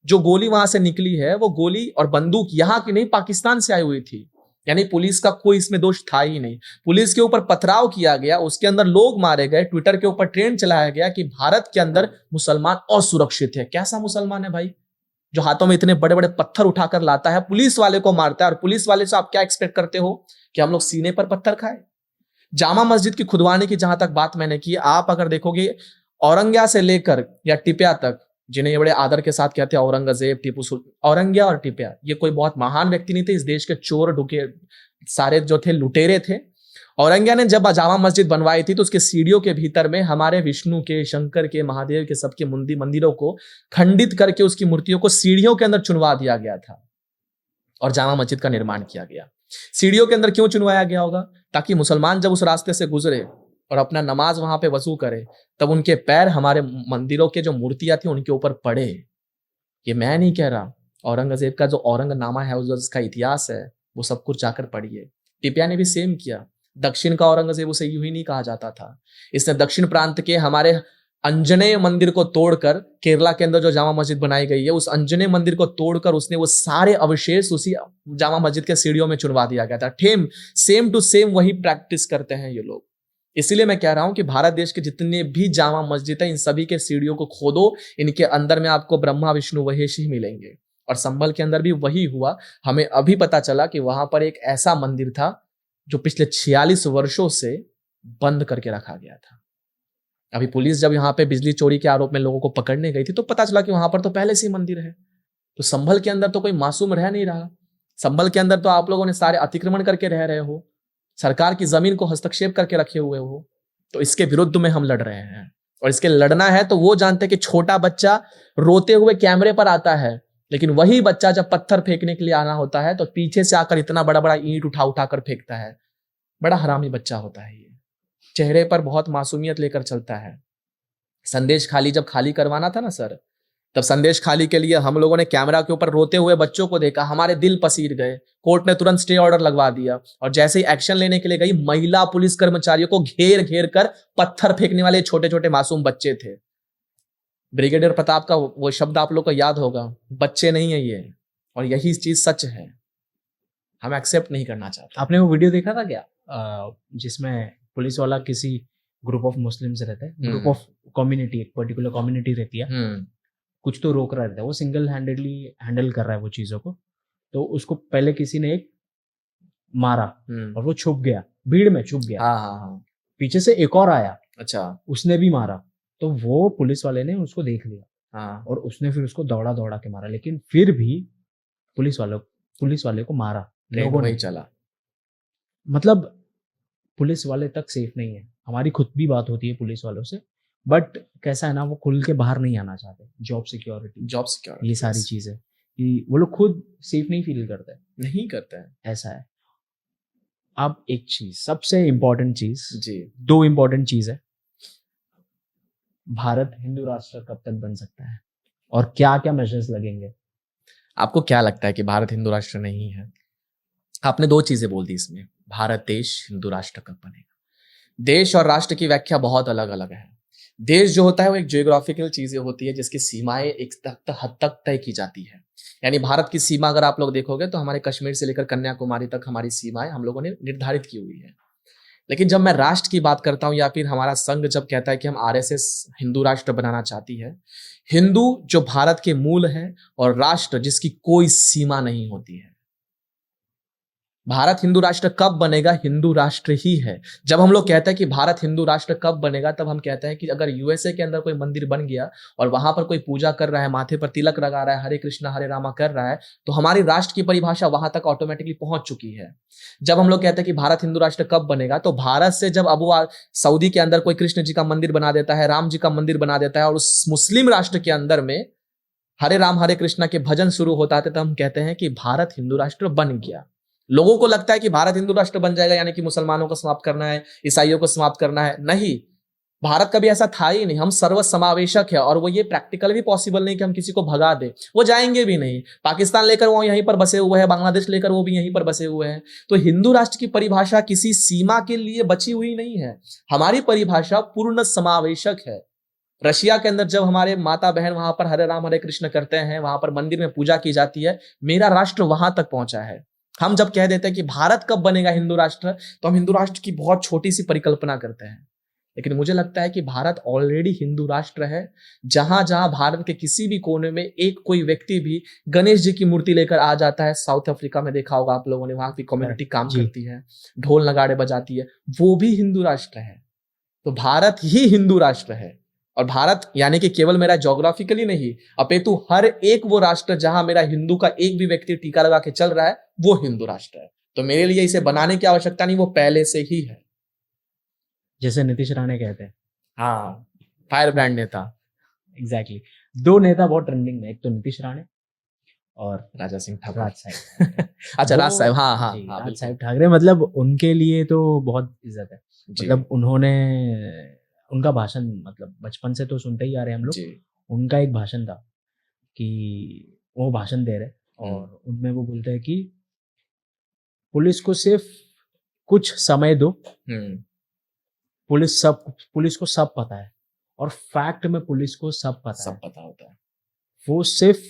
जो गोली वहां से निकली है वो गोली और बंदूक यहाँ की नहीं, पाकिस्तान से आई हुई थी। यानी पुलिस का कोई इसमें दोष था ही नहीं। पुलिस के ऊपर पथराव किया गया, उसके अंदर लोग मारे गए, ट्विटर के ऊपर ट्रेंड चलाया गया कि भारत के अंदर मुसलमान असुरक्षित है। कैसा मुसलमान है भाई जो हाथों में इतने बड़े बड़े पत्थर उठाकर लाता है, पुलिस वाले को मारता है? और पुलिस वाले से आप क्या एक्सपेक्ट करते हो कि हम लोग सीने पर पत्थर खाए? जामा मस्जिद की खुदवाने की जहां तक बात मैंने की, आप अगर देखोगे औरंगिया से लेकर या टिपिया तक, जिन्हें ये बड़े आदर के साथ कहते हैं औरंगजेब, टीपू सुल्तान, औरंगिया और टिपिया, ये कोई बहुत महान व्यक्ति नहीं थे। इस देश के चोर ढुके सारे जो थे लुटेरे थे। औरंगिया ने जब जामा मस्जिद बनवाई थी तो उसके सीढ़ियों के भीतर में हमारे विष्णु के, शंकर के, महादेव के, सबके मंदिरों को खंडित करके उसकी मूर्तियों को सीढ़ियों के अंदर चुनवा दिया गया था और जामा मस्जिद का निर्माण किया गया। सीढ़ियों के अंदर क्यों चुनवाया गया होगा? ताकि मुसलमान जब उस रास्ते से गुजरे और अपना नमाज वहां पे वजू करे तब उनके पैर हमारे मंदिरों के जो मूर्तियां थी उनके ऊपर पड़े। ये मैं नहीं कह रहा, औरंगजेब का जो औरंगनामा है, उसका इतिहास है, वो सब कुछ जाकर पढ़िए। टिपिया ने भी सेम किया। दक्षिण का औरंगजेब उसे यूं ही नहीं कहा जाता था। इसने दक्षिण प्रांत के हमारे अंजनेय मंदिर को तोड़कर, केरला के अंदर जो जामा मस्जिद बनाई गई है, उस अंजनेय मंदिर को तोड़कर उसने वो सारे अवशेष उसी जामा मस्जिद के सीढ़ियों में चुनवा दिया गया था। सेम टू सेम वही प्रैक्टिस करते हैं ये लोग। इसीलिए मैं कह रहा हूं कि भारत देश के जितने भी जामा मस्जिद है, इन सभी के सीढ़ियों को खोदो, इनके अंदर में आपको ब्रह्मा विष्णु महेश ही मिलेंगे। और संभल के अंदर भी वही हुआ। हमें अभी पता चला कि वहां पर एक ऐसा मंदिर था जो पिछले 46 वर्षों से बंद करके रखा गया था। अभी पुलिस जब यहाँ पे बिजली चोरी के आरोप में लोगों को पकड़ने गई थी तो पता चला कि वहां पर तो पहले से ही मंदिर है। तो संभल के अंदर तो कोई मासूम रह नहीं रहा। संभल के अंदर तो आप लोगों ने सारे अतिक्रमण करके रह रहे हो, सरकार की जमीन को हस्तक्षेप करके रखे हुए हो। तो इसके विरुद्ध में हम लड़ रहे हैं और इसके लड़ना है तो वो जानते हैं कि छोटा बच्चा रोते हुए कैमरे पर आता है, लेकिन वही बच्चा जब पत्थर फेंकने के लिए आना होता है तो पीछे से आकर इतना बड़ा बड़ा ईंट उठा उठा कर फेंकता है। बड़ा हरामी बच्चा होता है ये, चेहरे पर बहुत मासूमियत लेकर चलता है। संदेश खाली जब खाली करवाना था ना सर, तब संदेश खाली के लिए हम लोगों ने कैमरा के ऊपर रोते हुए बच्चों को देखा, हमारे दिल पसीर गए। कोर्ट ने तुरंत स्टे ऑर्डर लगवा दिया और जैसे ही एक्शन लेने के लिए गई, महिला पुलिस कर्मचारियों को घेर घेर कर पत्थर फेंकने वाले छोटे छोटे मासूम बच्चे थे। ब्रिगेडियर प्रताप का वो शब्द आप लोग को याद होगा, बच्चे नहीं है ये, और यही चीज सच है, हम एक्सेप्ट नहीं करना चाहते। आपने वो वीडियो देखा था क्या जिसमें पुलिस वाला किसी ग्रुप ऑफ मुस्लिम्स रहते हैं, ग्रुप ऑफ कम्युनिटी, एक पर्टिकुलर कम्युनिटी रहती है, कुछ तो रोक रहा रहता है, वो सिंगल हैंडेडली हैंडल कर रहा है वो चीजों को, तो उसको पहले किसी ने एक मारा और वो छुप गया, भीड़ में छुप गया। हाँ। पीछे से एक और आया, अच्छा, उसने भी मारा, तो वो पुलिस वाले ने उसको देख लिया हाँ। और उसने फिर उसको दौड़ा दौड़ा के मारा, लेकिन फिर भी पुलिस वाले को मारा लोगों ने। चला, मतलब पुलिस वाले तक सेफ नहीं है। हमारी खुद भी बात होती है पुलिस वालों से, बट कैसा है ना, वो खुल के बाहर नहीं आना चाहते। जॉब सिक्योरिटी, ये सारी चीजें कि वो लोग खुद सेफ नहीं फील करते, नहीं करते हैं, ऐसा है। अब एक चीज, सबसे इम्पोर्टेंट चीज जी, 2 इम्पोर्टेंट चीज है, भारत हिंदू राष्ट्र कब तक बन सकता है और क्या क्या मेजर्स लगेंगे? आपको क्या लगता है कि भारत हिंदू राष्ट्र नहीं है? आपने 2 चीजें बोल दी इसमें, भारत देश, हिंदू राष्ट्र कब बनेगा। देश और राष्ट्र की व्याख्या बहुत अलग अलग है। देश जो होता है वो एक जियोग्राफिकल चीजें होती है जिसकी सीमाएं एक हद तक तय की जाती है। यानी भारत की सीमा अगर आप लोग देखोगे तो हमारे कश्मीर से लेकर कन्याकुमारी तक हमारी सीमाएं हम लोगों ने निर्धारित की हुई है। लेकिन जब मैं राष्ट्र की बात करता हूं या फिर हमारा संघ जब कहता है कि हम आरएसएस हिंदू राष्ट्र बनाना चाहती है, हिंदू जो भारत के मूल है और राष्ट्र जिसकी कोई सीमा नहीं होती है। भारत हिंदू राष्ट्र कब बनेगा? हिंदू राष्ट्र ही है। जब हम लोग कहते हैं कि भारत हिंदू राष्ट्र कब बनेगा, तब हम कहते हैं कि अगर यूएसए के अंदर कोई मंदिर बन गया और वहां पर कोई पूजा कर रहा है, माथे पर तिलक लगा रहा है, हरे कृष्णा हरे रामा कर रहा है, तो हमारी राष्ट्र की परिभाषा वहां तक ऑटोमेटिकली पहुंच चुकी है। जब हम लोग कहते हैं कि भारत हिंदू राष्ट्र कब बनेगा, तो भारत से जब अब सऊदी के अंदर कोई कृष्ण जी का मंदिर बना देता है, राम जी का मंदिर बना देता है और उस मुस्लिम राष्ट्र के अंदर में हरे राम हरे कृष्णा के भजन शुरू होता है, तो हम कहते हैं कि भारत हिंदू राष्ट्र बन गया। लोगों को लगता है कि भारत हिंदू राष्ट्र बन जाएगा यानी कि मुसलमानों को समाप्त करना है, ईसाइयों को समाप्त करना है। नहीं, भारत कभी ऐसा था ही नहीं। हम सर्वसमावेशक है और वो ये प्रैक्टिकल भी पॉसिबल नहीं कि हम किसी को भगा दे, वो जाएंगे भी नहीं। पाकिस्तान लेकर वो यहीं पर बसे हुए हैं, बांग्लादेश लेकर वो भी यहीं पर बसे हुए हैं। तो हिंदू राष्ट्र की परिभाषा किसी सीमा के लिए बची हुई नहीं है, हमारी परिभाषा पूर्ण समावेशक है। रशिया के अंदर जब हमारे माता बहन वहां पर हरे राम हरे कृष्ण करते हैं, वहां पर मंदिर में पूजा की जाती है, मेरा राष्ट्र वहां तक पहुंचा है। हम जब कह देते हैं कि भारत कब बनेगा हिंदू राष्ट्र, तो हम हिंदू राष्ट्र की बहुत छोटी सी परिकल्पना करते हैं। लेकिन मुझे लगता है कि भारत ऑलरेडी हिंदू राष्ट्र है। जहां जहां भारत के किसी भी कोने में एक कोई व्यक्ति भी गणेश जी की मूर्ति लेकर आ जाता है, साउथ अफ्रीका में देखा होगा आप लोगों ने, वहां की कम्युनिटी काम करती है, ढोल नगाड़े बजाती है, वो भी हिंदू राष्ट्र है। तो भारत ही हिंदू राष्ट्र है। और भारत यानी कि केवल मेरा ज्योग्राफिकली नहीं, अपितु हर एक वो राष्ट्र जहां मेरा हिंदू का एक भी व्यक्ति टीका लगा के चल रहा है, वो हिंदू राष्ट्र है। तो मेरे लिए इसे बनाने की आवश्यकता नहीं, वो पहले से ही है। जैसे नीतीश राणे कहते हैं, हाँ, फायर ब्रांड नेता। एग्जैक्टली। 2 नेता बहुत ट्रेंडिंग में, एक तो नीतीश राणे और राजा सिंह ठाकुर, राज साहब। अच्छा, राज साहब, हाँ हाँ, राज साहब ठाकरे, मतलब उनके लिए तो बहुत इज्जत है। मतलब उन्होंने, उनका भाषण, मतलब बचपन से तो सुनते ही आ रहे हैं हम लोग। उनका एक भाषण था कि वो भाषण दे रहे और उनमें वो बोलते हैं कि पुलिस को सिर्फ कुछ समय दो, पुलिस को सब पता है, और फैक्ट में पुलिस को सब पता होता है। वो सिर्फ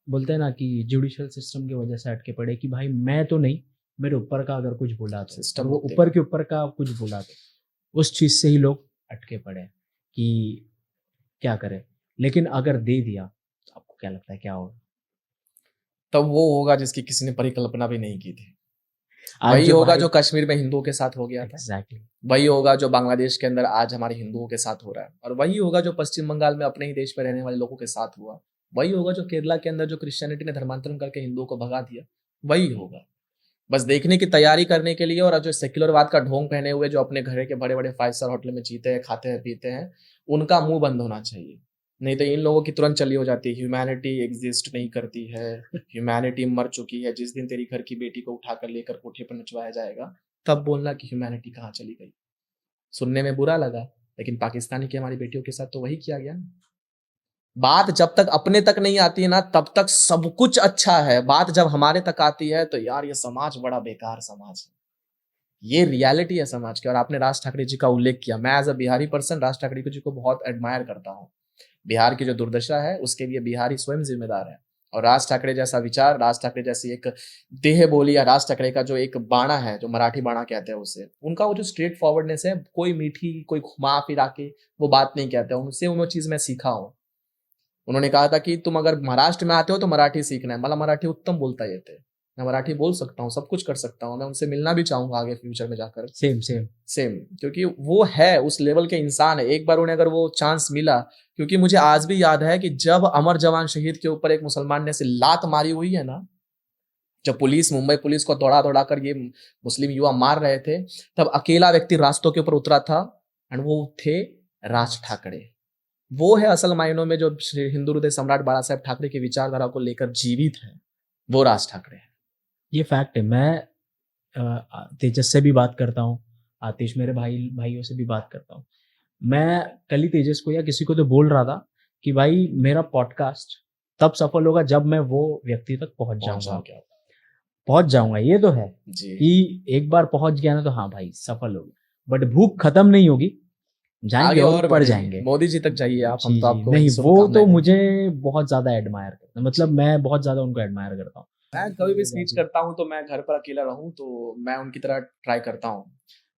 बोलते हैं ना कि जुडिशियल सिस्टम की वजह से अटके पड़े कि भाई मैं तो नहीं, मेरे ऊपर का अगर कुछ बोला तो, सिस्टम वो ऊपर के ऊपर का कुछ बोला तो, उस चीज से ही लोग अटके पड़े कि क्या करें। लेकिन अगर दे दिया तो आपको क्या लगता है क्या होगा? तब वो होगा जिसकी किसी ने परिकल्पना भी नहीं की थी। वही होगा जो कश्मीर में हिंदुओं के साथ हो गया था। एग्जैक्टली। वही होगा जो बांग्लादेश के अंदर आज हमारे हिंदुओं के साथ हो रहा है, और वही होगा जो पश्चिम बंगाल में अपने ही देश में रहने वाले लोगों के साथ हुआ। वही होगा जो केरला के अंदर जो क्रिश्चियनिटी ने धर्मांतरण करके हिंदुओं को भगा दिया, वही होगा। बस देखने की तैयारी करने के लिए। और जो सेक्युलरवाद का ढोंग पहने हुए जो अपने घर के बड़े बड़े 5 स्टार होटल में जीते हैं, खाते हैं, पीते हैं, उनका मुंह बंद होना चाहिए। नहीं तो इन लोगों की तुरंत चली हो जाती है, ह्यूमैनिटी एग्जिस्ट नहीं करती है, ह्यूमैनिटी मर चुकी है। जिस दिन तेरी घर की बेटी को उठाकर लेकर कोठे पर नचवाया जाएगा, तब बोलना कि ह्यूमैनिटी कहाँ चली गई। सुनने में बुरा लगा, लेकिन पाकिस्तानी की हमारी बेटियों के साथ तो वही किया गया ना। बात जब तक अपने तक नहीं आती है ना, तब तक सब कुछ अच्छा है। बात जब हमारे तक आती है तो यार ये समाज बड़ा बेकार समाज है। ये रियलिटी है समाज की। और आपने राज ठाकरे जी का उल्लेख किया, मैं as a Bihari person Raj Thackeray ji को बहुत एडमायर करता हूँ। बिहार की जो दुर्दशा है उसके लिए बिहारी स्वयं जिम्मेदार है। और राज ठाकरे जैसा विचार, राज ठाकरे जैसी एक देह बोली, या राज ठाकरे का जो एक बाणा है, जो मराठी बाणा कहते हैं उसे, उनका वो जो स्ट्रेट फॉरवर्डनेस है, कोई मीठी, कोई घुमा फिरा के वो बात नहीं कहते, उनसे वो चीज मैं सीखा हूँ। उन्होंने कहा था कि तुम अगर महाराष्ट्र में आते हो तो मराठी सीखना है। मला मराठी उत्तम बोलता येते, मैं मराठी बोल सकता हूँ, सब कुछ कर सकता हूँ। मैं उनसे मिलना भी चाहूंगा आगे फ्यूचर में जाकर। सेम सेम सेम, क्योंकि वो है उस लेवल के इंसान है। एक बार उन्हें अगर वो चांस मिला, क्योंकि मुझे आज भी याद है कि जब अमर जवान शहीद के ऊपर एक मुसलमान ने से लात मारी हुई है ना, जब पुलिस, मुंबई पुलिस को दौड़ा दौड़ा कर ये मुस्लिम युवा मार रहे थे, तब अकेला व्यक्ति रास्तों के ऊपर उतरा था, एंड वो थे राज ठाकरे। वो है असल मायनों में जो हिंदू हृदय सम्राट बाला साहेब ठाकरे की विचारधारा को लेकर जीवित है, वो राज ठाकरे है। ये फैक्ट है। मैं तेजस से भी बात करता हूँ, आतिश मेरे भाइयों से भी बात करता हूँ। मैं कल ही तेजस को या किसी को तो बोल रहा था कि भाई मेरा पॉडकास्ट तब सफल होगा जब मैं वो व्यक्ति तक पहुंच जाऊंगा। ये तो है जी। कि एक बार पहुंच गया ना तो हाँ भाई सफल होगी, बट भूख खत्म नहीं होगी, जाएंगे आगे और ऊपर बढ़ेंगे। जाएंगे। मोदी जी तक जाइए आप, हम जी तो जी, आपको नहीं वही वो शुभकामनाएं तो देंगे। मुझे बहुत ज्यादा एडमायर करता है, मतलब मैं बहुत ज्यादा उनको एडमायर करता हूँ। मैं कभी भी स्पीच करता हूँ तो मैं घर पर अकेला रहूं तो मैं उनकी तरह ट्राई करता हूँ।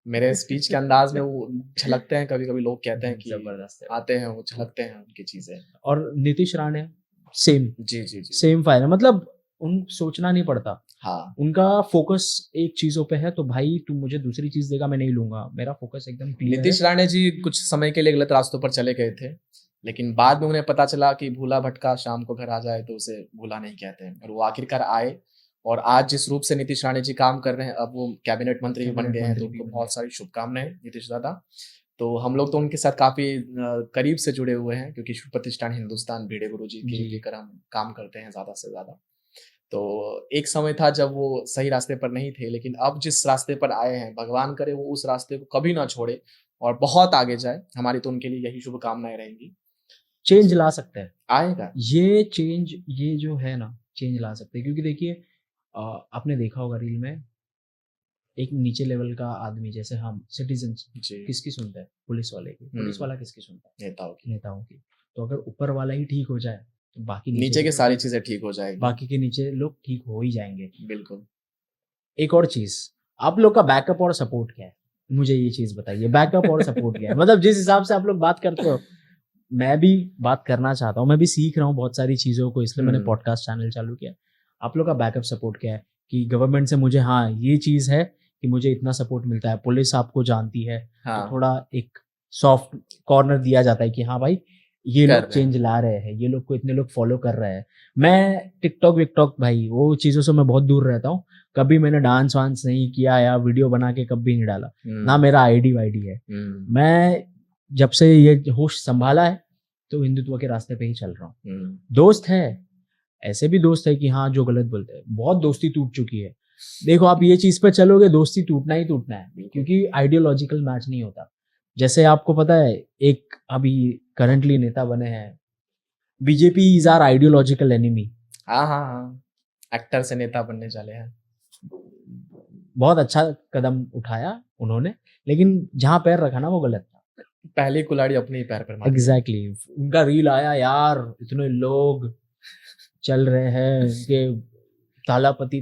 मेरे स्पीच के अंदाज में वो झलकते हैं। कभी कभी लोग कहते हैं कि जबरदस्त है। आते हैं, वो झलकते हैं उनकी चीजें। और नीतीश राणे सेम जी जी जी। सेम फायर, मतलब उन सोचना नहीं पड़ता, हाँ, उनका फोकस एक चीजों पे है, तो भाई तू मुझे दूसरी चीज देगा मैं नहीं लूंगा, मेरा फोकस एकदम क्लियर है। नीतीश राणे जी कुछ समय के लिए गलत रास्तों पर चले गए थे, लेकिन बाद में उन्हें पता चला कि भूला भटका शाम को घर आ जाए तो उसे भूला नहीं कहते हैं। और वो आखिरकार आए, और आज जिस रूप से नीतीश राणे जी काम कर रहे हैं, अब वो कैबिनेट मंत्री भी बन गए हैं, तो उनको बहुत सारी शुभकामनाएं नीतीश दादा। तो हम लोग तो उनके साथ काफी करीब से जुड़े हुए हैं, क्योंकि शिव प्रतिष्ठान हिंदुस्तान भिड़े गुरु जी के लेकर हम काम करते हैं ज्यादा से ज्यादा। तो एक समय था जब वो सही रास्ते पर नहीं थे, लेकिन अब जिस रास्ते पर आए हैं, भगवान करे वो उस रास्ते को कभी ना छोड़े और बहुत आगे जाए। हमारी तो उनके लिए यही शुभकामनाएं रहेंगी। चेंज ला सकते हैं, आएगा ये चेंज, ये जो है ना चेंज ला सकते हैं। क्योंकि देखिए आपने देखा होगा रील में, एक नीचे लेवल का आदमी जैसे हम सिटीजन जी। किसकी सुनता है? पुलिस वाले की। पुलिस वाला किसकी सुनता है? नेताओं की। तो अगर ऊपर वाला ही ठीक हो जाए तो बाकी नीचे की सारी चीजें ठीक हो जाएगी। बाकी के नीचे लोग ठीक हो ही जाएंगे। बिल्कुल। एक और चीज, आप लोग का बैकअप और सपोर्ट क्या है? मुझे ये चीज बताइए, बैकअप और सपोर्ट क्या है? मतलब जिस हिसाब से आप लोग बात करते हो, मैं भी बात करना चाहता हूँ, मैं भी सीख रहा हूँ बहुत सारी चीजों को, इसलिए मैंने पॉडकास्ट चैनल चालू किया। आप लोग का बैकअप सपोर्ट क्या है कि गवर्नमेंट से मुझे हाँ ये चीज है कि मुझे इतना सपोर्ट मिलता है, पुलिस आपको जानती है, हाँ। तो थोड़ा एक सॉफ्ट कॉर्नर दिया जाता है कि हाँ भाई ये कर लोग रहे हैं। चेंज ला रहे हैं, ये लोग को इतने लोग फॉलो कर रहे हैं। मैं टिकटॉक विकटॉक भाई वो चीजों से मैं बहुत दूर रहता हूँ, कभी मैंने डांस वांस नहीं किया या वीडियो बना के कभी नहीं डाला, ना मेरा आईडी वाईडी है। मैं जब से ये होश संभाला है तो हिंदुत्व के रास्ते पे ही चल रहा हूँ। दोस्त है, ऐसे भी दोस्त है कि हाँ जो गलत बोलते हैं, बहुत दोस्ती टूट चुकी है। देखो आप ये चीज पे चलोगे, दोस्ती टूटना ही टूटना है, क्योंकि आइडियोलॉजिकल मैच नहीं होता। जैसे आपको पता है एक अभी करंटली नेता बने हैं, BJP is our ideological enemy. हाँ हाँ हाँ, एक्टर से नेता बनने चले हैं। बहुत अच्छा कदम उठाया उन्होंने, लेकिन जहां पैर रखा ना वो गलत था। पहली कुल्हाड़ी अपने ही पैर पर मारी। एग्जैक्टली उनका रील आया यार, इतने लोग चल रहे हैं, उनके तालापति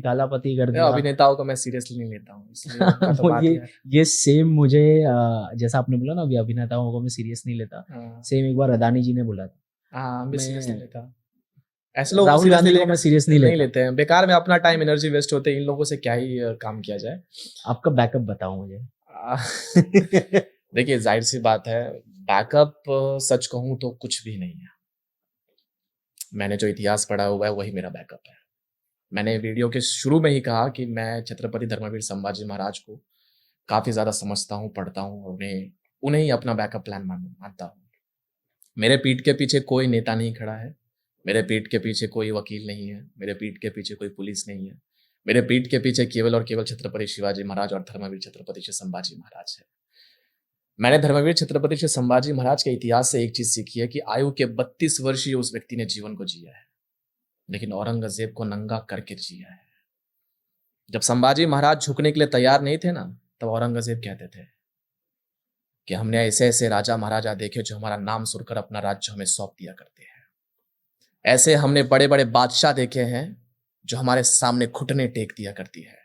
कर दिया। अभिनेताओं को मैं सीरियसली नहीं लेता हूँ, इसलिए उनका तो बात ही है। ये सेम मुझे जैसा आपने बोला ना अभी अभिनेताओं को मैं सीरियस नहीं लेता, सेम एक बार अदानी जी ने बोला था। हाँ, मैं सीरियस नहीं लेता। ऐसे लोग लोग राहुल गांधी को मैं सीरियस नहीं लेते हैं, बेकार में अपना टाइम एनर्जी वेस्ट होते हैं, इन लोगों से क्या ही काम किया जाए। आपका बैकअप बताओ मुझे। देखिए जाहिर सी बात है, बैकअप सच कहूं तो कुछ भी नहीं है। मैंने जो इतिहास पढ़ा हुआ है वही मेरा बैकअप है। मैंने वीडियो के शुरू में ही कहा कि मैं छत्रपति धर्मवीर संभाजी महाराज को काफ़ी ज़्यादा समझता हूँ, पढ़ता हूँ और उन्हें ही अपना बैकअप प्लान मानता हूँ। मेरे पीठ के पीछे कोई नेता नहीं खड़ा है, मेरे पीठ के पीछे कोई वकील नहीं है, मेरे पीठ के पीछे कोई पुलिस नहीं है, मेरे पीठ के पीछे केवल और केवल छत्रपति शिवाजी महाराज और धर्मवीर छत्रपति श्री संभाजी महाराज है। मैंने धर्मवीर छत्रपति श्री संभाजी महाराज के इतिहास से एक चीज सीखी है कि आयु के 32 वर्षीय उस व्यक्ति ने जीवन को जिया है, लेकिन औरंगजेब को नंगा करके जिया है। जब संभाजी महाराज झुकने के लिए तैयार नहीं थे ना, तब औरंगजेब कहते थे कि हमने ऐसे ऐसे राजा महाराजा देखे जो हमारा नाम सुनकर अपना राज्य हमें सौंप दिया करते हैं। ऐसे हमने बड़े बड़े बादशाह देखे हैं जो हमारे सामने घुटने टेक दिया करती है,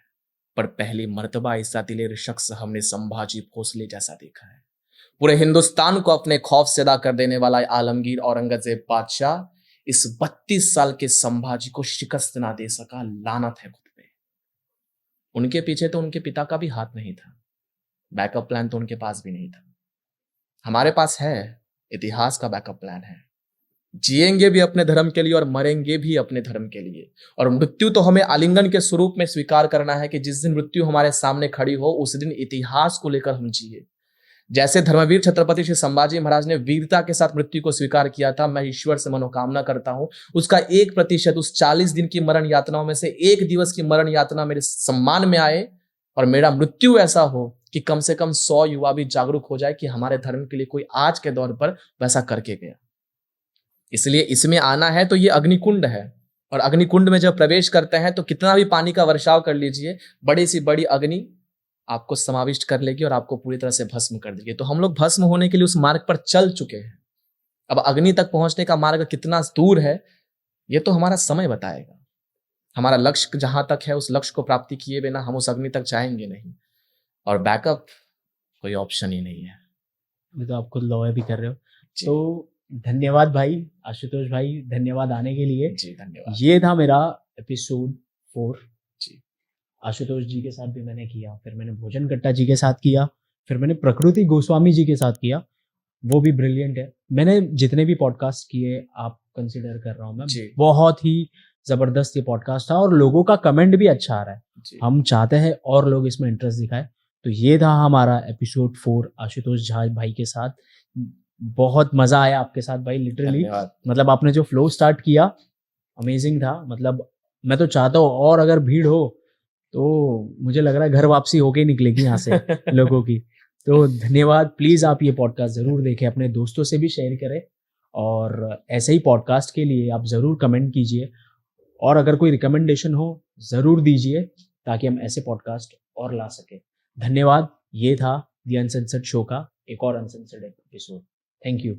पर पहली मर्तबा ऐसा दिलेर शख्स हमने संभाजी भोसले जैसा देखा है। पूरे हिंदुस्तान को अपने खौफ से अदा कर देने वाला आलमगीर औरंगजेब बादशाह इस 32 साल के संभाजी को शिकस्त ना दे सका। लानत है खुद पे। उनके पीछे तो उनके पिता का भी हाथ नहीं था, बैकअप प्लान तो उनके पास भी नहीं था। हमारे पास है, इतिहास का बैकअप प्लान है। जिएंगे भी अपने धर्म के लिए और मरेंगे भी अपने धर्म के लिए, और मृत्यु तो हमें आलिंगन के स्वरूप में स्वीकार करना है कि जिस दिन मृत्यु हमारे सामने खड़ी हो उस दिन इतिहास को लेकर हम जिए। जैसे धर्मवीर छत्रपति श्री संभाजी महाराज ने वीरता के साथ मृत्यु को स्वीकार किया था, मैं ईश्वर से मनोकामना करता हूं उसका 1% उस 40 दिन की मरण यातनाओं में से 1 दिवस की मरण यातना मेरे सम्मान में आए और मेरा मृत्यु ऐसा हो कि कम से कम 100 युवा भी जागरूक हो जाए कि हमारे धर्म के लिए कोई आज के दौर पर वैसा करके गया। इसलिए इसमें आना है तो ये अग्निकुंड है, और अग्निकुंड में जब प्रवेश करते हैं तो कितना भी पानी का वर्षाव कर लीजिए, बड़ी सी बड़ी अग्नि आपको समाविष्ट कर लेगी और आपको पूरी तरह से भस्म कर देगी। तो हम लोग भस्म होने के लिए उस मार्ग पर चल चुके हैं। अब अग्नि तक पहुंचने का मार्ग कितना दूर है ये तो हमारा समय बताएगा। हमारा लक्ष्य जहां तक है उस लक्ष्य को प्राप्ति किए बिना हम उस अग्नि तक जाएंगे नहीं, और बैकअप कोई ऑप्शन ही नहीं है। ये तो आप खुद लॉ भी कर रहे हो। तो धन्यवाद भाई आशुतोष भाई, धन्यवाद आने के लिए। जी धन्यवाद। ये था मेरा एपिसोड 4। जी आशुतोष जी के साथ भी मैंने किया, फिर मैंने भोजन कट्टा जी के साथ किया, फिर मैंने प्रकृति गोस्वामी जी के साथ किया, वो भी ब्रिलियंट है। मैंने जितने भी पॉडकास्ट किए आप कंसिडर कर रहा हूँ मैं, बहुत ही जबरदस्त ये पॉडकास्ट था और लोगों का कमेंट भी अच्छा आ रहा है। हम चाहते हैं और लोग इसमें इंटरेस्ट दिखाए। तो ये था हमारा एपिसोड 4 आशुतोष झा भाई के साथ। बहुत मजा आया आपके साथ भाई, लिटरली। मतलब आपने जो फ्लो स्टार्ट किया अमेजिंग था। मतलब मैं तो चाहता हूँ और अगर भीड़ हो तो मुझे लग रहा है घर वापसी होके ही निकलेगी यहाँ से लोगों की। तो धन्यवाद। प्लीज आप ये पॉडकास्ट जरूर देखें, अपने दोस्तों से भी शेयर करें, और ऐसे ही पॉडकास्ट के लिए आप जरूर कमेंट कीजिए, और अगर कोई रिकमेंडेशन हो जरूर दीजिए ताकि हम ऐसे पॉडकास्ट और ला सके। धन्यवाद। ये था द अनसेंसर्ड शो का एक और अनसेंसर्ड एपिसोड। Thank you.